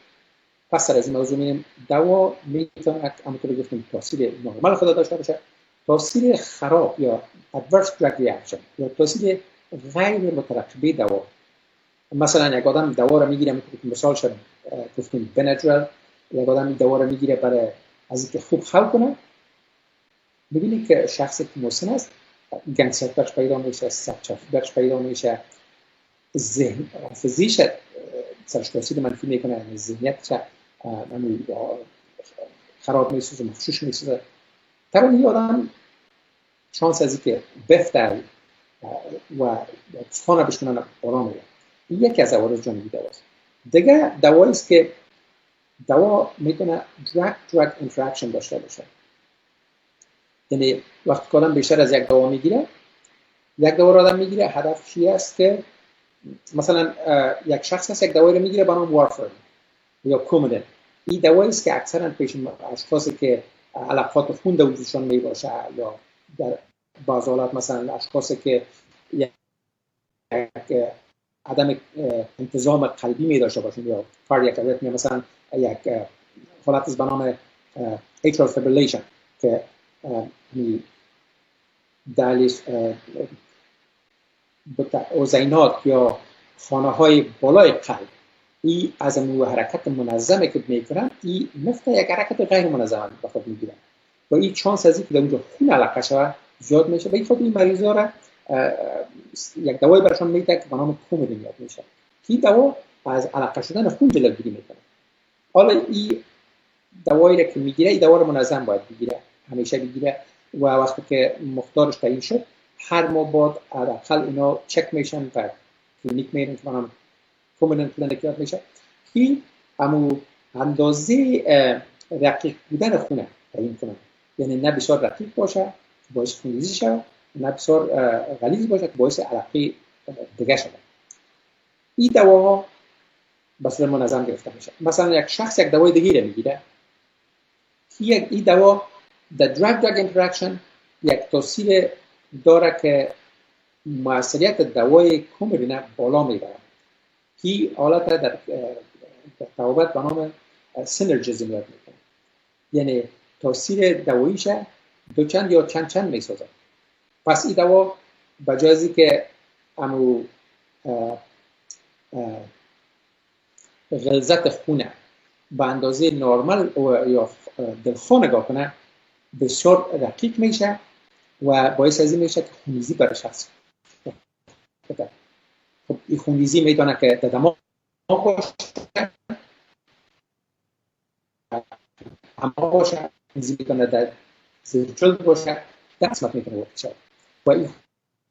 S1: پس از این موضوع میگیم دوا میتونه همونطور گفتیم تاثیر نرمال خود داشته باشه، تاثیر خراب یا adverse drug reaction یا تاثیر غیر مترقبه دوا. مثلا یک آدم دوا را میگیره، مثال شد گفتیم بنادرل، یک آدم دوا را میگیره برای از اینکه خوب خواب کنه، ببینید که شخصی که مسن است گنگستر درش پیدا میشه، سرچاف درش پیدا میشه، ذهن حافظیش سرش تاثیر منفی میکنه، ذهنیتش خراب میشه، مخشوش میشه. طبعا این آدم شانس از اینکه بهتر و خانه بشکنن بالا میره. این یکی از عوارض جانبی دواست. دیگه دوایی است که دوا میتونه drug interaction داشته باشه. یعنی وقتی که آدم بیشتر از یک دوا میگیره، یک دوا رو آدم میگیره، هدفش این است که مثلا یک شخص هست یک دوایی رو میگیره به نام وارفرین یا کومودن. این دوایی است که اکثرا پیش اشخاصی که علقات خون در وجودشون میباشه یا در بعض حالات مثلا اشخاصی که یک عدم انتظام قلبی می داشته باشند یا کاردیاک اریتمیا، مثلا یک حالت به نام atrial fibrillation که دلیل اوزینات یا خانه های بالای قلب این از نوع حرکت منظمه که میکنن، این مثل یک حرکت غیر منظم به خود میگیرن و این چانس از اینکه در اونجا خون علقه شود زیاد میشه. و این خود این مریضا را یک دوای برشان میده که به نام کومودین یاد میشه. این دوا از علقه شدن خون جلوگیری میکنه. حالا این دوایی را که میگیره، این دوا رو منظم باید بگیره، همیشه بگیره و وقتی که مقدارش تعیین شد هر ماه بعد حداقل اینا چک میشن و کلینیک میرن که منم کومودین کلینیک یاد میشه. این همو اندازه رقیق بودن خونه تعیین کنه، یعنی نه بسیار رقیق باشه که باعث خونریزی شه، نه بسیار غلیظ باشه که باعث علقه دیگه شه. این دوا به صورت منظم گرفته میشه. مثلا یک شخص یک دوای دیگه رو میگیره، این دوا در drug interaction یک تاثیر داره که موثریت دوای کومودین بالا میبره. این حالت در روابط به نام سینرژیزم یاد میکنه، یعنی تاثیر دواییش دو چند یا چند میسازه. پس این دوا بجازی که امو غلظت خونه به اندازه نرمال یا دلخواه نگاه کنه، بسیار رقیق میشه و باعث از این میشه که خونریزی برای شخص. خب این خونریزی میتونه که در دماغ باشه، همه باشه، خونریزی میتونه در زیرجلد باشه، در قسمت میتونه باشه. و این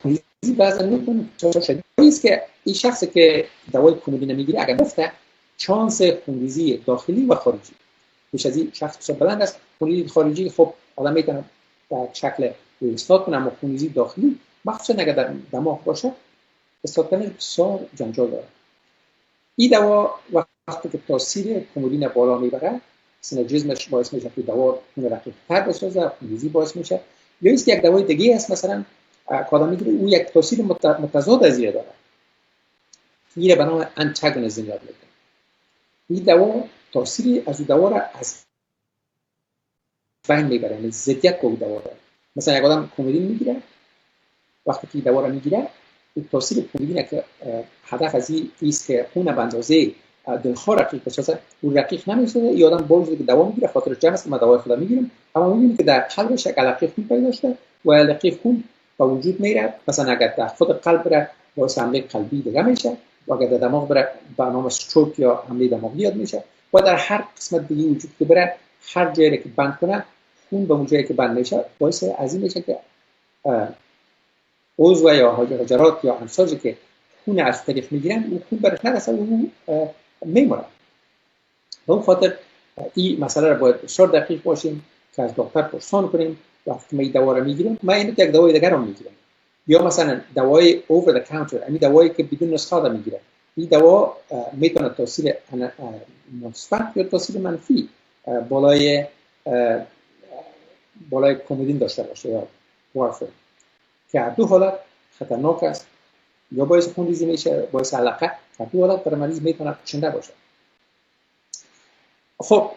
S1: خونریزی بعضا میتونه چطور شدید است که این شخصی که دوای کومودین میگیره اگر گفته چانس خونریزی داخلی و خارجی بیش از این شخص بسیار بلند است. خونریزی خارجی خب آدم میتونه در شکل اصلاح کنه، اما خونریزی داخلی مخصوصا اگر در دماغ باشه اصلاح کنه بسیار جنجال داره. این دوا وقتی که تاثیر کومودین بالا میبره، سینرژیزمش باعث میشه که دوا خون رقیق‌تر بسازه، خونریزی باعث میشه. یا اینکه یک دوای دیگه است مثلا کادام میگیره او یک تاثیر متضاد از این داره، میره به نام انتاگونیسم یاد میکنه. این دوا تاثیری از اون دوا را از بین میبره، یعنی ضدیت با اون دوا داره. مثلا یک آدم کومودین میگیره، وقتی که دوا را میگیره این تاثیر کومودین که هدف از این است که خون به اندازه دلخواه رقیق بسازه، اون رقیق نمیسازه. این آدم با وجودی که دوا میگیره خاطر جمع است ما دوای خودم میگیریم، اما میبینیم که در قلبش یک علقه خون پیدا شده و علقه خون به وجود میره. مثلا اگر در خود قلب بره باعث حمله قلبی دیگه میشه و اگر در دماغ بره به نام استروک یا حمله دماغی یاد میشه و در هر قسمت دیگه وجود که بره هر جایی که بند کنه خون به اون جایی که بند میشه باعث از این میشه که عضو یا حجرات یا امساجی که خون از طریق میگیرن اون خون برش نرسه و اون میمونه. به اون خاطر این مسئله رو باید بسیار دقیق باشیم که از دکتر پرسان کنیم وقتی ما دوا رو میگیریم. ما اینو یک دوای دیگر رو میگیرم یا مثلا دوای اوور د کانتر، یعنی دوایی که بدون نسخه رو میگیره. این دوا میتونه تاثیر مثبت یا تاثیر منفی بالای کمدین داشته باشه یا وارفرین که هر دو حالت خطرناک است، یا باعث خونریزی میشه، باعث علقه. هر دو حالت برای مریض میتونه کشنده باشه. خب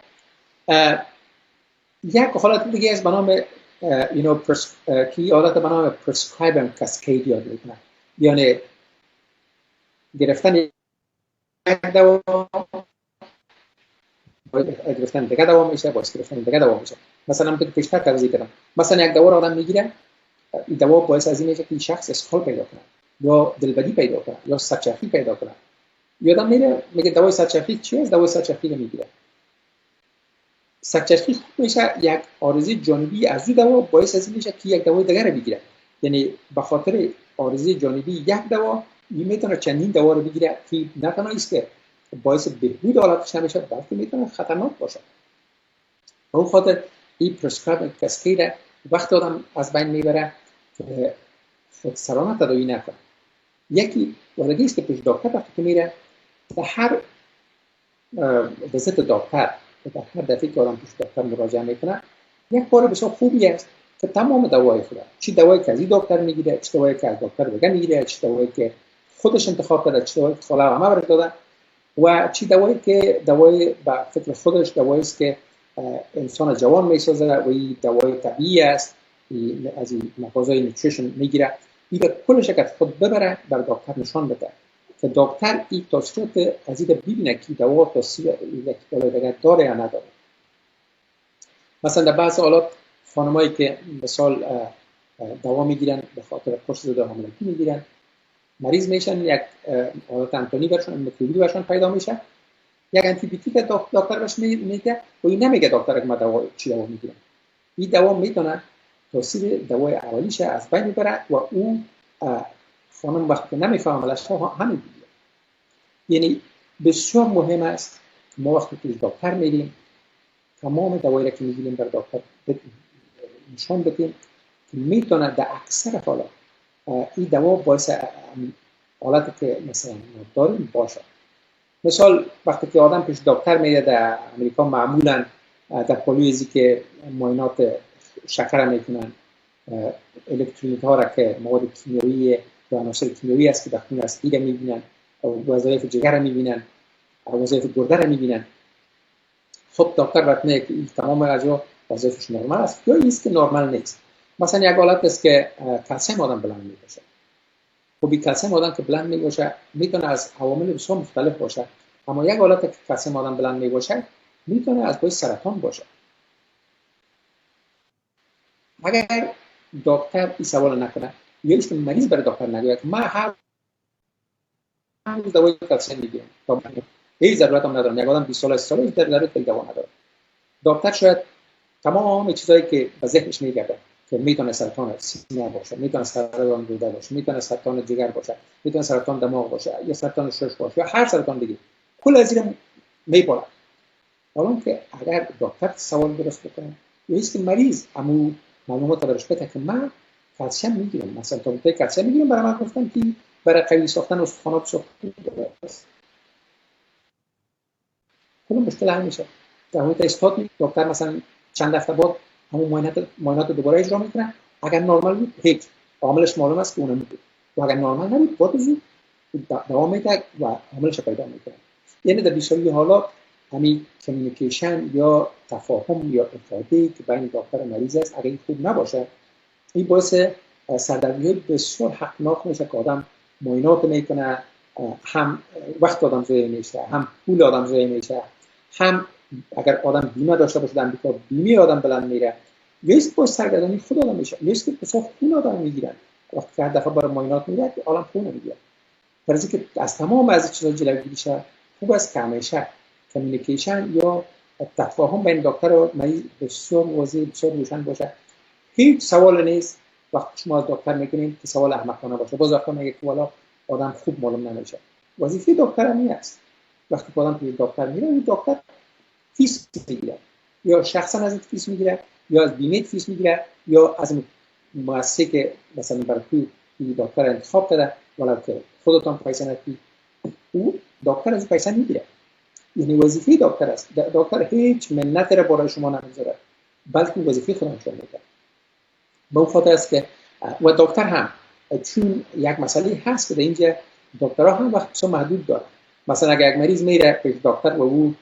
S1: یک حالت دیگه از به نام کی حالت به نام پرسکرایبن کاسکید یاد میکنه، یعنی گرفتن یک دوا گرفتن دیگه دوا میشه، باعث گرفتن دیگه دوا میشه. مثلا من پیشتر توضیح دادم، مثلا یک دوا رو آدم میگیره، این دوا باعث از این میشه که شخص اسهال پیدا کنه یا دلبدی پیدا کنه یا سرچرخی پیدا کنه. یادم میره میگه دوای سرچرخی چیه؟ از دوای سرچرخی میگیره. سرچرخی خوب میشه، یک عارضه جانبی از این دوا باعث از این میشه که یک دوای دیگر رو بگیره. یعنی به خاطر عارضه جانبی یک دوا میتونه چندین دوا رو بگیره که نه تنها است که باعث بهبود حالتش نمیشه، بلکه میتونه خطرناک باشه. به اون خاطر این پرسکرایب کاسکید وقت آدم از بین میبره که خودسرانه تداوی نکنه. یکی ورگی است که پیش دکتر وقتی که میره، در هر ویزیت دکتر، در هر دفعه که آدم پیش دکتر مراجعه میکنه، یک کار بسیار خوبی است که تمام دوای خود، چی دوایی که از این دکتر میگیره، چی دوایی که از دکتر دیگه میگیره، چی دوایی که خودش انتخاب کرده، چی دوایی که خاله همه برش داده، و چی دوایی که دوای با فکر خودش دوایی است که انسان جوان میسازه و این دوای طبیعی است، از این مغازه نوتریشن میگیره. این کلش که خود ببره بر دکتر نشان بده که دکتر این تاثیرات از این ببینه که دوا تاثیر دیگه داره یا نداره. مثلا در بعض حالات خانمایی که مثال دوا میگیرن به خاطر قرص ضد حاملگی میگیرن، مریض میشن، یک حالت انتونی برشون میکروبی برشون پیدا میشه، یک آنتی بیوتیک دکتر بهش میگه و این نمیگه دکتر که ما دوا چی دوا میگیرم. این دوا میتونه تاثیر دوای اولیش از بین ببره و اون خانم وقتی که نمیفهمه لشها همین دیگه. یعنی بسیار مهم است ما وقتی که دکتر میریم تمام دوایی که میگیریم بر دکتر نشان بدیم که میتونه در اکثر حالات این دوا باعث حالتی که مثلا داریم باشه. مثال وقتی که آدم پیش دکتر میره در امریکا معمولا در پولی که معاینات شکر میکنن، الکترونیک ها را که مواد کیمیایی و عناصر کیمیایی است که در خون است دیگه میبینن، وظایف جگر را میبینن، وظایف گرده را میبینن. خب دکتر وقت میگه که تمام اجزا وظایفش نرمال است یا است که نرمال نیست. مثلا یک حالت است که کلسیم آدم بلند میباشه. خب این کلسیم آدم که بلند میباشه میتونه از عوامل بسیار مختلف باشه، اما یک حالت که کلسیم آدم بلند میباشه میتونه از باعث سرطان باشه. اگر دکتر این سوال نکنه یا است که مریض برای دکتر نگه که من هر روز دوای کلسیم میگیرم، هیچ ضرورت هم ندارم، یک آدم 20 سال 30 ساله ضرورت به دوا نداره. دکتر شاید تمام چیزایی که به ذهنش میگرده که میتونه سرطان سینه باشه، میتونه سرطان روده باشه، میتونه سرطان جگر باشه، میتونه سرطان دماغ باشه یا سرطان شش باشه یا هر سرطان دیگه، کل از این میپره. حالا که اگر دکتر سوال درست بکنه یا است که مریض امو معلومات درش بده که من کلسیم میگیرم، مثلا تا کلسیم میگیرم، برای من گفتن که برای قوی ساختن استخوانات ساخته است، کل مشکل حل میشه. در حالت اثبات دکتر مثلا چند هفته بعد همون معاینات دوباره اجرا میکنه، اگر نرمال بود هیچ عاملش معلوم است که اون میگه، و اگر نرمال نبود با زود دوام میده و عاملش پیدا میکنه. یعنی در بیشتر حالات همین کمیونیکیشن یا تفاهم یا افاده که بین دکتر و مریض است اگر این خوب نباشه، این باعث سردرگمی بسیار حقناک میشه که آدم معاینات میکنه، هم وقت آدم ضایع میشه، هم پول آدم ضایع میشه، هم اگر آدم بیمه داشته باشه در امریکا بیمه آدم بلند میره، یا است باعث سرگردانی خود آدم میشه، یا است که بسیار خون آدم میگیرن وقتی که هر دفعه برای معاینات میره که آدم خون میگیره. برای اینکه از تمام از چیزا جلوگیری شه، خوب است که همیشه کمیونیکیشن یا تفاهم بین دکتر و مریض بسیار واضح، بسیار روشن باشه. هیچ سوال نیست وقتی شما از دکتر میگین که سوال احمقانه باشه. باز وقتی میگه که والا آدم خوب معلوم نمیشه، وظیفه دکتر هم است وقتی آدم پیش دکتر میره، این دکتر فیس میگیره، یا شخصا از فیس میگیره، یا از بیمه فیس میگیره، یا از مؤسسه که مثلا برای این دکتر انتخاب کرده، ولی که خودتون پیسه ندید، او دکتر از پیسه میگیره. یعنی وظیفه دکتر است. دکتر هیچ منتی را برای شما نمیذاره، بلکه وظیفه خود انجام میده. به اون خاطر است که و دکتر هم چون یک مسئله هست که در اینجا دکترها هم وقت بسیار محدود دارن. مثلا اگر یک مریض میره پیش دکتر و او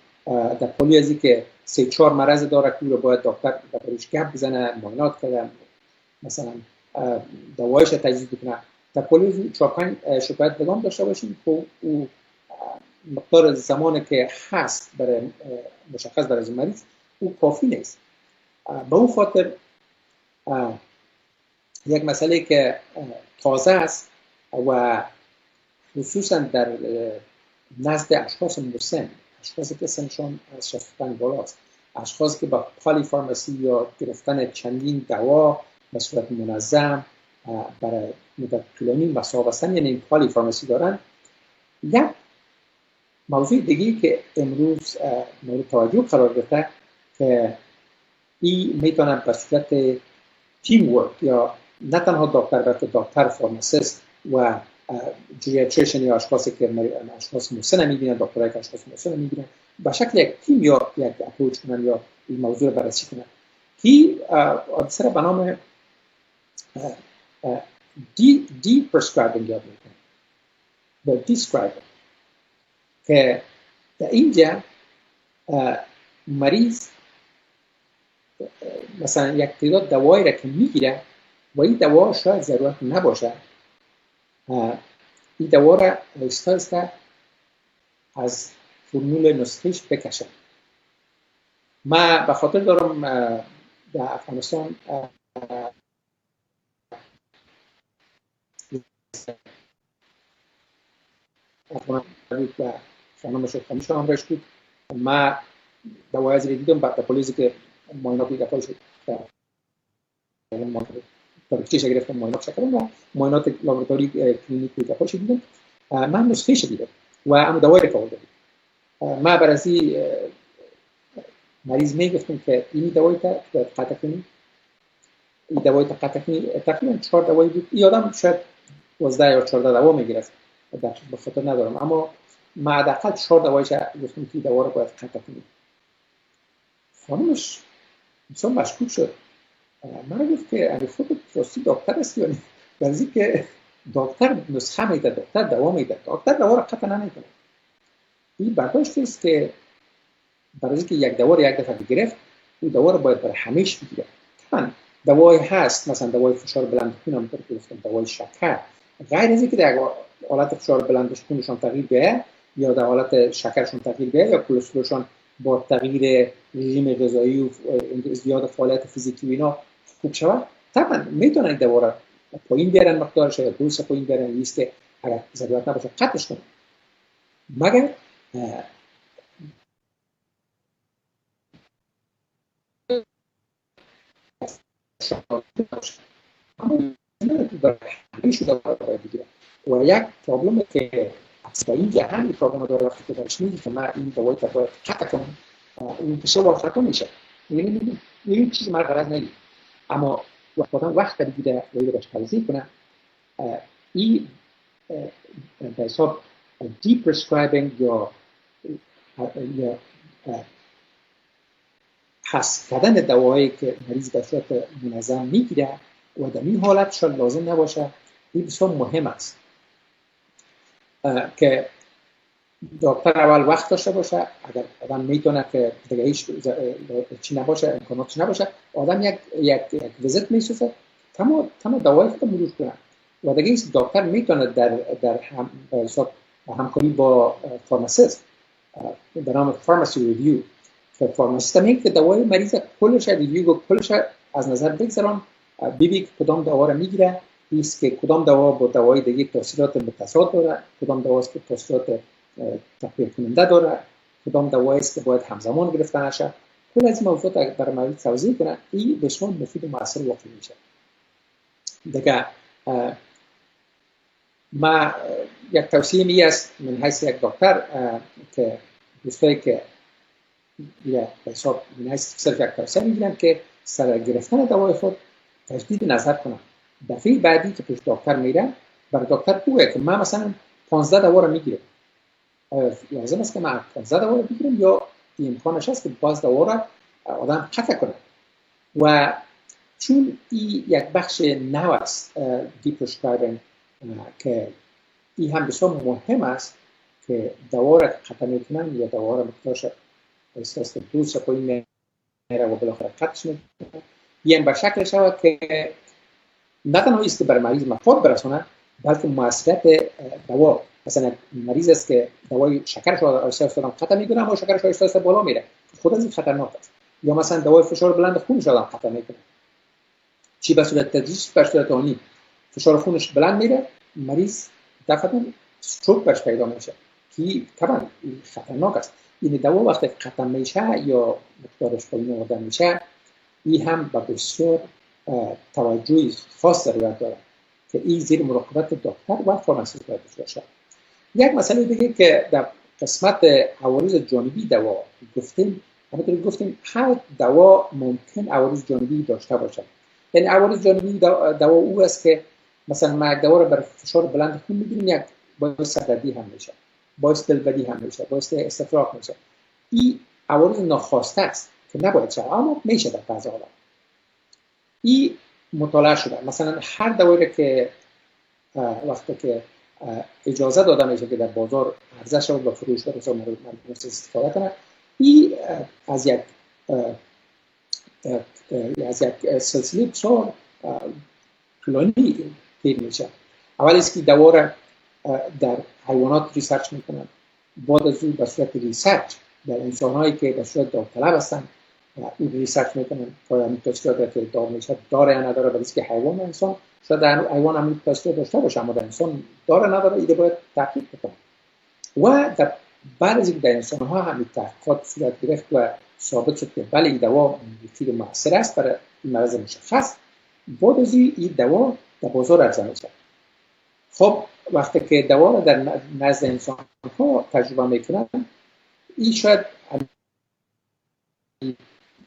S1: در پولی ازی که 3-4 مرض داره که او باید دکتر درش گپ بزنه، معاینات کنه، مثلا دوایش تجویز بکنه، در پولی 4-5 شکایت دوام داشته باشیم که او مقدار زمانی که هست برای مشخص برای مریض او کافی نیست. به اون خاطر یک مسئله که تازه است و خصوصا در نزد اشخاص مسن، اشخاصی که سنشان از 65 بالاست، اشخاصی که با پولی فارمسی یا گرفتن چندین دوا به صورت منظم برای مدت طولانی مسابقه هستن، یعنی پولی فارمسی دارن. یک موضوع دیگه که امروز مورد توجه قرار گرفته که این میتونه به صورت تیم ورک یا نه تنها دکتر بلکه دکتر، فارماسیست و جریاتریشن یا اشخاصی که اشخاص مسن میبینن، دکترایی که اشخاص مسن میبینن، به شکل یک تیم یا یک اپروچ کنن یا این موضوع رو بررسی کنن که حادثه به نام دی پرسکرایبینگ یاد میکنن یا دیسکرایبینگ، که در اینجا مریض مثلا یک تعداد دوایی را که میگیره و این دوا شاید ضرورت نباشه، این دوا را آهسته از فرمول نسخهش بکشه. من به خاطر دارم در افغانستان و خانمش و خانمش همراهش بود. من دوای از دیدم بعد پلیسی که معاینات دیگه شد تاریخچه‌اش گرفتم، معاینات کردم و معاینات لابراتوری کلینیکی دیگه دیدم. من نسخه‌اش دیدم و هم دوای رو کردم. من برای مریض میگفتم که این دوایی تا قطع کنی، این دوایی تا قطع کنی. تقریبا 4 دوایی بود. این آدم شاید 12 یا 14 دوا میگرفت، به خاطر ندارم، اما من حداقل 4 دوایش گفتم که دوا رو باید قطع کنی. خانمش مثلا مشکوک شد. من گفت که اگه خود راستی دکتر است یا نه؟ بعضی که دکتر نسخه میده، دکتر دوا میده، دکتر دوا رو قطع نمیکنه. این برداشت است که برای اینکه یک دوا رو یک دفعه بگیرفت، اون دوا رو باید برای همیشه بگیره. طبعا دوایی هست، مثلا دوای فشار بلند خون، همونطور که گفتم دوای شکر، غیر از اینکه در حالت فشار بلند خونشون تغییر بیه یا در حالت شکرشون تغییر بیه یا کلسترولشون با تغییر رژیم غذایی و زیاد فعالیت فیزیکی و اینا خوب شود، طبعا میتونن دوا رو پایین بیارن، مقدارش یا دوز پایین بیارن، نیست که اگر ضرورت نباشه قطعش کنن. مگر و یک پرابلم که اصلا این جهانی پرابلم داره وقتی که درش میگی که من این دوایی که باید قطع کنم این بسیار وقتا میشه. این چیز من غرض نگید، اما وقت بگیره و این رو باش توضیح کنم. این به حساب دی پرسکرایبینگ یا حذف کردن دوایی که مریض به صورت منظم میگیره و در این حالت شاید لازم نباشه. این بسیار مهم است که دکتر اول وقت داشته باشه. اگر آدم میتونه که دیگه هیچ چی نباشه، امکانات نباشه، آدم یک ویزیت میسازه، تمام دوایی که مرور کنه و دیگه این دکتر میتونه در همکاری با فارماسیست به نام فارمسی ریویو که فارماسیست میگه که دوای مریض کلش ریویو و کلش از نظر بگذارم، ببین کدام دوا رو میگیره، است که کدام دوا با دوای دیگه تاثیرات متضاد داره، کدام دوا است که تاثیرات تقویت کننده داره، کدام دوایی است که باید همزمان گرفته نشه. کل از این موضوعات برای مریض توضیح کنه، این بسیار مفید و مؤثر واقع میشه. دیگه ما یک توصیه می است من حیث یک دکتر که دوستایی که یا حساب من حیث صرف یک توصیه میگیرم که سر گرفتن دوای خود تجدید نظر کنم. دفعه بعدی که پیش دکتر میره برای دکتر بگه که من مثلا 15 دوا رو میگیرم، آیا لازم است که من تازه دوا رو بگیرم یا امکانش هست که باز دوا را آدم قطع کنه؟ و چون این یک بخش نو است دیپرسکرایبینگ که این هم بسیار مهم است که دوا را قطع میکنن یا دوا را مقدارش است دوست پایین میره و بالاخره قطعش میکنن، این به شکل شود که نه تنها است که برای مریض مفاد برسونه بلکه موثریت دوا، مثلا مریض است که دوای شکرش رو آهسته قطع میکنه اما شکرش آهسته بالا میره، خود از این خطرناک است. یا مثلا دوای فشار بلند خونش رو قطع میکنه، چی به صورت تدریجی به صورت آنی فشار خونش بلند میره، مریض دفعتاً استروک برش پیدا میشه که طبعا خطرناک است. این دوا وقتی قطع میشه یا مقدارش پایین آورده میشه، این هم به بسیار توجه خاص ضرورت داره که این زیر مراقبت دکتر و فارمسی باید باشه. یک مسئله دیگه که در قسمت عوارض جانبی دوا گفتیم هر دوا ممکن عوارض جانبی داشته باشه. یعنی عوارض جانبی دوا او است که مثلا ما یک دوا رو برای فشار بلند خون میگیریم، یک باعث سردردی هم میشه، باعث دلبدی هم میشه، باعث استفراغ میشه. این عوارض ناخواسته است که نباید شه، اما میشه در بعضی حالات. این مطالعه شده. مثلا هر دوایی که وقتی که اجازه داده میشه که در بازار عرضه شود و فروش بشه مردم استفاده کنه، این از یک سلسله بسیار طولانی طی میشه. اول است که دوا را در حیوانات ریسرچ میکنن، بعد از اون به صورت ریسرچ در انسان‌هایی که به صورت داوطلب هستن این ریسرچ میکنن که این تاثیرات که داره یا نداره، ولی که حیوان و انسان شاید در حیوان هم تاثیر داشته باشه اما در انسان داره نداره، ایده باید تحقیق بکنن. و در بعد از اینکه در انسان‌ها هم تحقیقات صورت گرفت و ثابت شد که بله این دوا مفید و مؤثر است برای این مرض مشخص، بعد از این دوا در بازار عرضه میشه. خب وقتی که دوا رو در نزد انسان‌ها تجربه میکنن، این شاید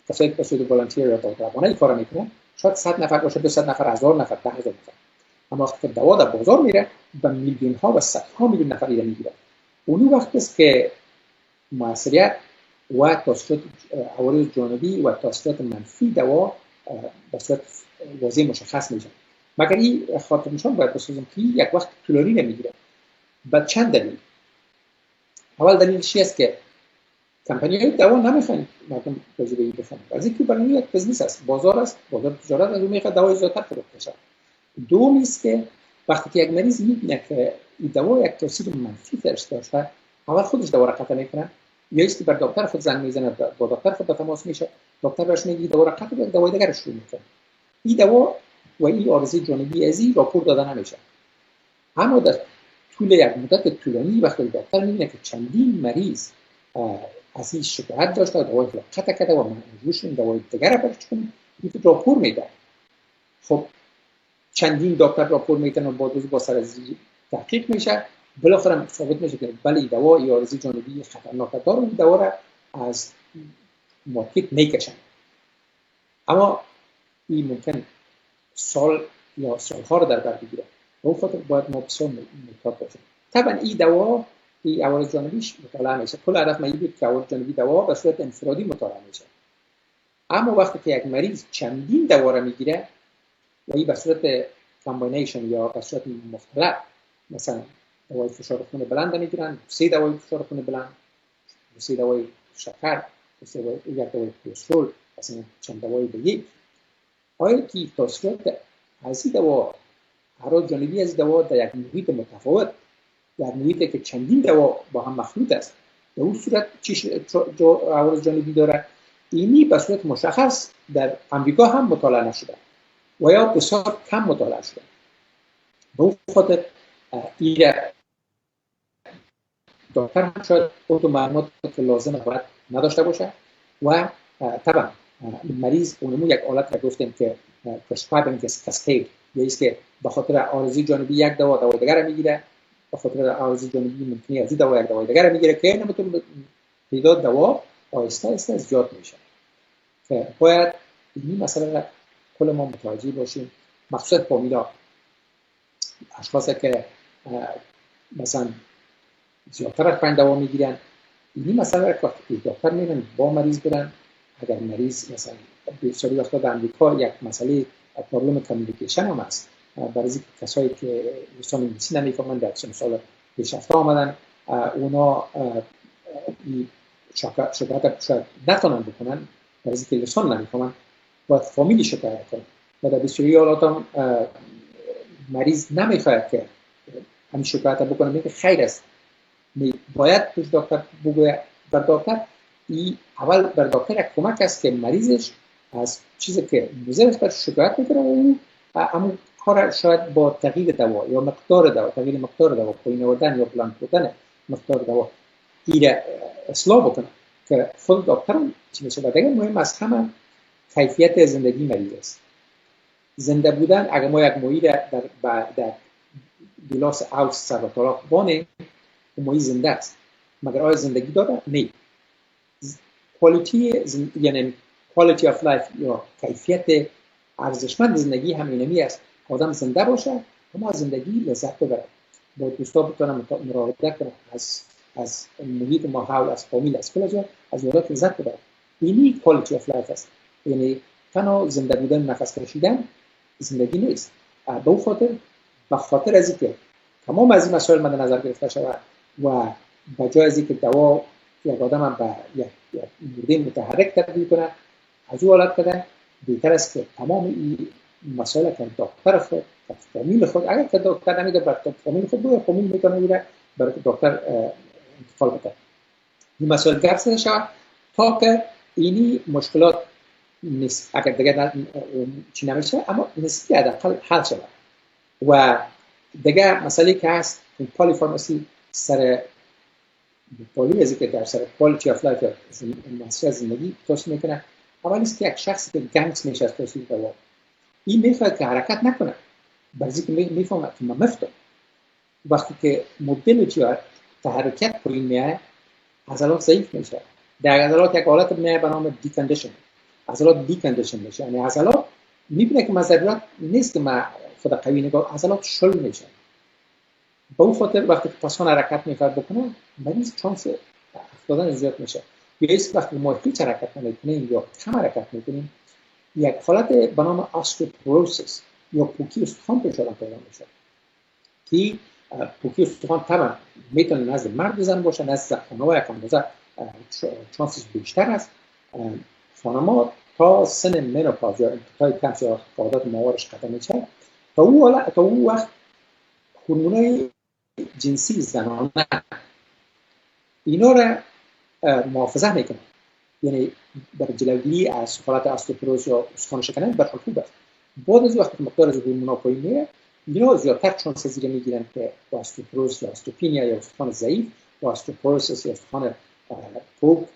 S1: کسایی که به صورت والنتیر یا داوطلبانه این کارو میکنن شاید 100 نفر باشه، 200 نفر، 1000 نفر، 10000 نفر. اما وقتی که دوا در بازار میره به میلیون ها و صدها میلیون نفر ایده میگیره، اون وقت است که موثریت و تاثیرات عوارض جانبی و تاثیرات منفی دوا به صورت واضح مشخص میشه. مگر این خاطر نشان باید بسازم که یک وقت طولانی نمیگیره. به چند دلیل. اول دلیلش است که کمپانی‌های دوا نمیخوان مردم تجربه ای بکنن. از اینکه برای یک بزنس است، بازار است، بازار تجارت از اون میخواد دوای زیادتر فروخته بشه. دوم است که وقتی که یک مریض میبینه که این دوا یک تاثیر منفی درش داشته، اول خودش دوا را قطع میکنه، یا است بر دکتر خود زنگ میزنه، با دکتر خود تماس میشه، دکتر بهش میگه دوا را قطع کنه، دوای دیگر رو شروع میکنه. این دوا و این عارضه جانبی ازی راپور داده نمیشه. اما در طول یک مدت طولانی وقتی دکتر میبینه که چندین مریض از این شکایت داشته، دوای قطع کرده و مجبورش این دوای دیگر برش کنه، این راپور میده. خب چندین دکتر راپور میکنن و با سر از تحقیق میشه، بالاخره ثابت میشه که بله دوا ای عارضه جانبی خطرناک داره، این دوا را از مارکت میکشن. اما این ممکن سال یا سالها رو در بر بگیره. به اون خاطر باید ما بسیار محتاط باشیم. طبعا این دوا این عوارض جانبیش مطالعه میشه. کل هدف من بود که عوارض جانبی دوا به صورت انفرادی مطالعه میشه. اما وقتی که یک مریض چندین دوا را میگیره و این به صورت کامبینیشن یا به صورت مختلط، مثلا دوای فشار خون بلند میگیرن، 3 دوای فشار خون بلند، 3 دوای شکر، 3 دوای کلسترول، مثلا چند دوای دیگه، آیا که تاثیرات از این دوا، عوارض جانبی از دوا در یک محیط متفاوت، در محیطی که چندین دوا با هم مخلوط است، در اون صورت چه عوارض جانبی داره؟ اینی به صورت مشخص در امریکا هم مطالعه نشده و یا بسیار کم مطالعه شده. به اون خاطر این دکتر هم شاید خود معلومات که لازم باید نداشته باشه و طبعا مریض اونمو یک حالت را گفتیم که prescribing cascade، یا است که به خاطر عارضه جانبی یک دوا دوای دیگر میگیره، به خاطر عارضه جانبی ممکنه از این دوا یک دوای دیگر میگیره که نمیتونه تعداد دوا آهسته آهسته زیاد میشه. که باید این مسئله را کل ما متوجه باشیم، مخصوصا فامیلا، اشخاصی که مثلا زیادتر از 5 دوا میگیرن. این مسئله را وقتی دکتر میرن با مریض برن، اگر مریض مثلا بسیاری وقتا در امریکا یک مسئله پرابلم کامیونیکیشن هم است، برای کسایی که لسان انگلیسی نمیفهمن در چند سال پیش رفته آمدن، اونا شکایت شاید نتونن بکنن برای که لسان نمیفهمن، باید فامیلی شکایت کنن و در بسیاری حالات هم مریض نمیخواهد که همین شکایت بکنه، میگه خیر است، باید پیش دکتر بگوید بر دکتر. این اول بر دکتر یک کمک است که مریضش از چیزی که مضر است بر شکایت میکنه و اون اما کار شاید با تغییر دوا یا مقدار دوا، تغییر مقدار دوا، پایین آوردن یا بلند بودن مقدار دوا این اصلاح بکنه که خود دکتر هم چی میشه. و دیگه مهم از همه کیفیت زندگی مریض است. زنده بودن، اگر ما یک ماهی در گلاس آوس سر و طلاق بانه، اون ماهی زنده است، مگر آیا زندگی داده؟ نه. یعنی quality of life یا کیفیت ارزشمند زندگی همینمی است. آدم زنده باشه اما از زندگی لذت ببره، با دوستا بتونه مراقبت کنه، از محیط ما حول، از فامیل، از کل جا از یادات لذت ببره. اینی quality of life است. یعنی تنها زنده بودن، نفس کشیدن زندگی نیست. به خاطر از اینکه تمام از این مسائل مد نظر گرفته شود و به جای از اینکه دوا یک آدم هم به یک مرده متحرک تبدیل کنه، از او حالت کردن بهتر است که تمام این مسائل که دکتر خود، فامیل خود، اگر که دکتر نمیده بر فامیل خود بگه، فامیل میتونه میره برای دکتر انتقال بده. این مسائل گرفته شود تا که اینی مشکلات نیست، اگر دیگه چی نمیشه اما نسبی حداقل حل شود. و دیگه مسئله که هست پولی فارمسی سر پولی از که در سر quality of life یا مسئله زندگی توصیه میکنه. اول است که یک شخصی که گنگس میشه از توصیه دوا، این میخواد که حرکت نکنه، بعضی که میفهمه که من مفتم. وقتی که موبیلیتی یا تحرکت پایین میاد، عضلات ضعیف میشه. در عضلات یک حالت میاد به نام دیکندیشن، عضلات دیکندیشن میشه. یعنی عضلات میبینه که ضرورت نیست که من خود قوی نگاه، عضلات شل میشه. به اون خاطر وقتی که پاسان حرکت میخواد بکنه، مریض چانس افتادن زیاد میشه. یا است وقتی ما هیچ حرکت نمیکنیم یا کم حرکت میکنیم، یک حالت به نام آستئوپوروسیس یا پوکی استخوان پیدا میشه که پوکی استخوان طبعا میتونه نزد مرد و زن باشه، نزد خانم‌ها یک اندازه چانسش بیشتر است. خانم‌ها تا سن منوپاز یا انقطاع کمش یا عادت ماهوارش ختم میشه، تا اون وقت هورمونای جنسی زنانه اینا را محافظت میکنه. یعنی برای جلوگیری از حالت آستئوپوروز یا استخوان شکنی برای خوب است. بعد از وقتی مقدار از هورمونا پایین میره، اینا زیادتر چانس زیر میگیرن که با آستئوپوروز یا استوپینیا یا استخوان ضعیف یا آستئوپوروسیس یا استخوان خوب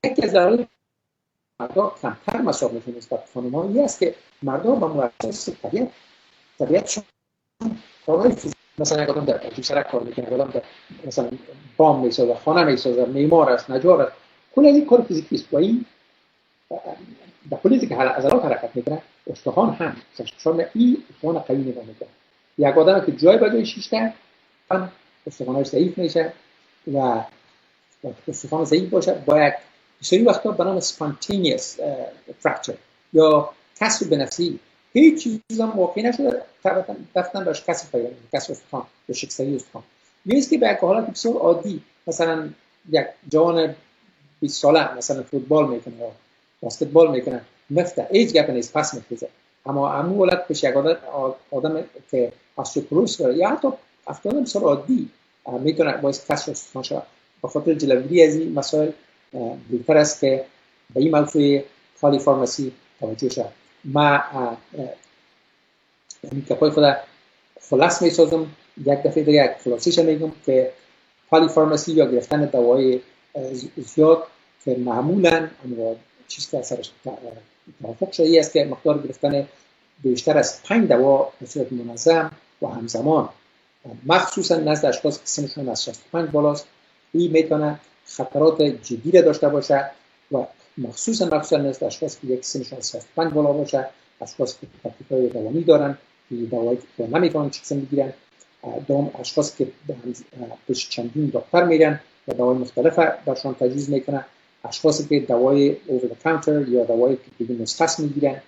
S1: یکی از دلایل مردا کمتر مصاب میشن نسبت به خانم‌ها این است که مردا با موسس طبیعتشون کارهای فیزیکی، مثلا یک آدم در کشورک کار میکنه، آدم در مثلا بام میسازه، خانه میسازه، معمار است، نجار است، کل این کار فیزیکی است. و این در پولی که عضلات حرکت میکنه، استخوان هم چون این استخوان قوی نگاه میکنه. یک آدم که جای به جای شیشته هم استخوانش ضعیف میشه و استخوان ضعیف باشه با یک بسیاری وقتا به نام spontaneous fracture یا کسر به نفسی، هیچ چیز هم واقعی نشده، رفتن داشت کسر پیدا میکنه، کسر استخوان یا شکستگی استخوان. یا است که به یک حالت بسیار عادی، مثلا یک جوان 20 ساله مثلا فوتبال میکنه یا بسکتبال میکنه، مفته ایج گپ نیست، پس میخوزه، اما همون حالت پیش یک آدم که آستئوپوروز داره یا حتی 70 سال عادی میتونه باعث کسر استخوان شود. به خاطر جلوگیری از این مسائل بهتر است که به این موضوع پولی فارمسی توجه شود. ما این کپای خود خلاص میسازم، یک دفعه دیگه یک خلاصیش میگم که پولی فارمسی یا گرفتن دوای زیاد که معمولاً چیز که اثرش توافق شده است که مقدار گرفتن بیشتر از 5 دوا به صورت منظم و همزمان، مخصوصا نزد اشخاص که سنشون از 65 بالاست، این میتونه خطرات جدی را داشته باشه و مخصوصا نزد اشخاص که یک سنشون از 65 بالا باشه اشخاص که تکلیف‌های روانی دارن که دوایی که نمیتونن چیزی بگیرن، دوم اشخاص که پیش چندین دکتر میرن و دوای مختلف برشان تجویز میکنن، اشخاصی که دوای اوور کانتر یا دوایی که بدون نسخه میگیرن،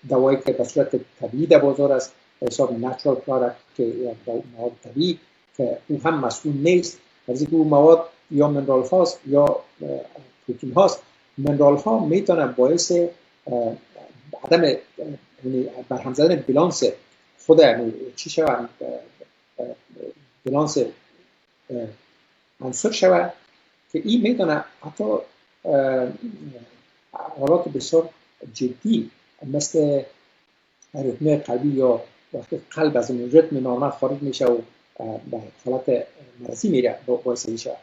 S1: دوایی که به صورت طبیعی در بازار است به حساب نچرال پروداکت که مواد طبیعی که او هم مسئول نیست از اینکه او مواد یا منرال هاست یا پروتئین هاست. منرال ها میتونه باعث عدم برهم زدن بالانس خود چی شود، بالانس عنصر شود که این میتونه حتی حالات بسیار جدی مثل ریتم قلبی یا وقتی قلب از این ریتم نرمال خارج میشه و به حالت مرضی میره باعث میشه.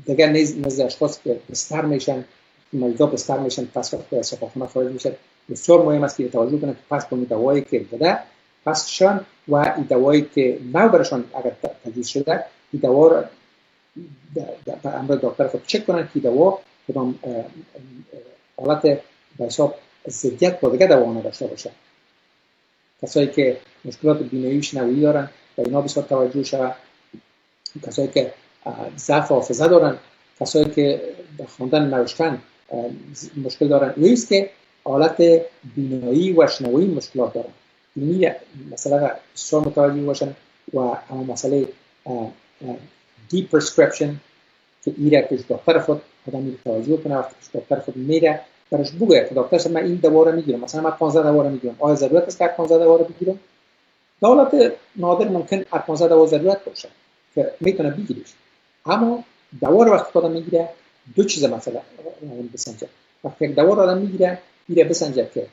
S1: دیگر نزد اشخاص که بستر میشن، مریضا بستر میشن پس وقتی از شفاخانه خارج میشن، بسیار مهم است که توجه کنن که پس به دوایی که بده پس شان و این دوایی که نو برشان اگر تجویز شده این دوا را در امر دکتر خود چک کنن که دوا کدام حالت به حساب ضدیت با دیگه دوا نداشته باشه. کسایی که مشکلات بینایی شنوایی دارن به اینا بسیار توجه شود، کسایی که ضعف حافظه دارن، کسایی که خواندن نوشتن مشکل دارن، یا است که حالت بینایی و شنوایی مشکلات دارن. اینی مثلا بسیار متوجه باشن و اما مسئله دی پرسکریپشن که ایره که دکتر خود آدمی توجه کنه وقتی که دکتر خود میره برش بگه که دکتر من این دوا رو میگیرم، مثلا من 15 دوا رو میگیرم، آیا ضرورت است که 15 دوا رو بگیرم؟ در حالت نادر ممکن 15 دوا ضرورت باشه که میتونه بگیریش، اما دوا رو وقتی آدم میگیره دو چیز مثلا بسنجه. وقتی یک دوا رو آدم میگیره میره بسنجه که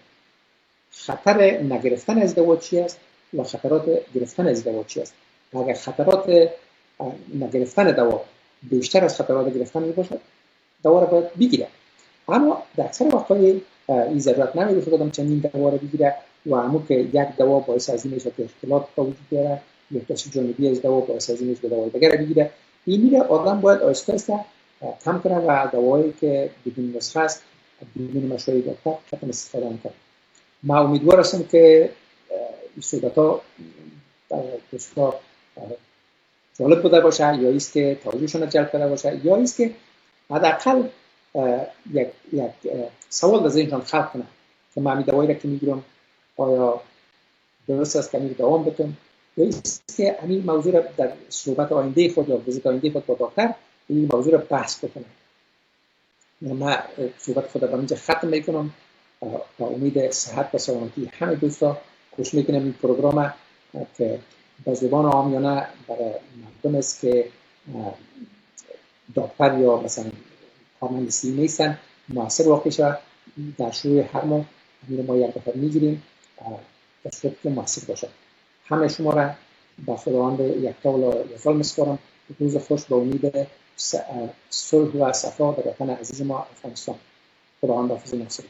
S1: خطر نگرفتن از دوا چی است و خطرات گرفتن از دوا چی است. اگر خطرات نگرفتن دوا بیشتر از خطرات گرفتن باشه دوا رو باید بگیره، اما در اکثر وقت‌های این ضرورت نمیده که آدم چندین دوا رو بگیره و همون که یک دوا باعث از این میشه که اختلالات وجود بیاره یا تاثیر جانبی از دوا باعث از این میشه که دوای دیگر بگیره. این میره آدم باید آهسته آهسته کم کنه و دوایی که بدون نسخه است بدون مشورت دکتر حتما استفاده کنه. من امیدوار هستم که این صحبت‌ها بسیار جالب بوده باشه، یا ایست که توجهشون جلب کرده باشه، یا ایست که حداقل یک سوال در ذهنشان خلق کنه که من این دوایی را که میگیرم آیا درست است که این دوام بتونم، یا ایست که همین موضوع را در صحبت آینده خود یا ویزیت آینده خود با دکتر این موضوع را بحث بکنم. من صحبت خود را اینجا ختم میکنم با امید صحت و سلامتی همه دوستا. کوشش میکنم این پروگرام که به زبان عامیانه برای مردم است که دکتر یا مثلا فارمسی نیستن موثر واقع شود. در شروع هر ماه همین ما یک دفعه میگیریم در صورت که موثر باشد. همه شما را به خداوند یکتا و یزال میسپارم. روز خوش به امید صلح و صفا در وطن عزیز ما افغانستان. خداوند حافظ ناصر.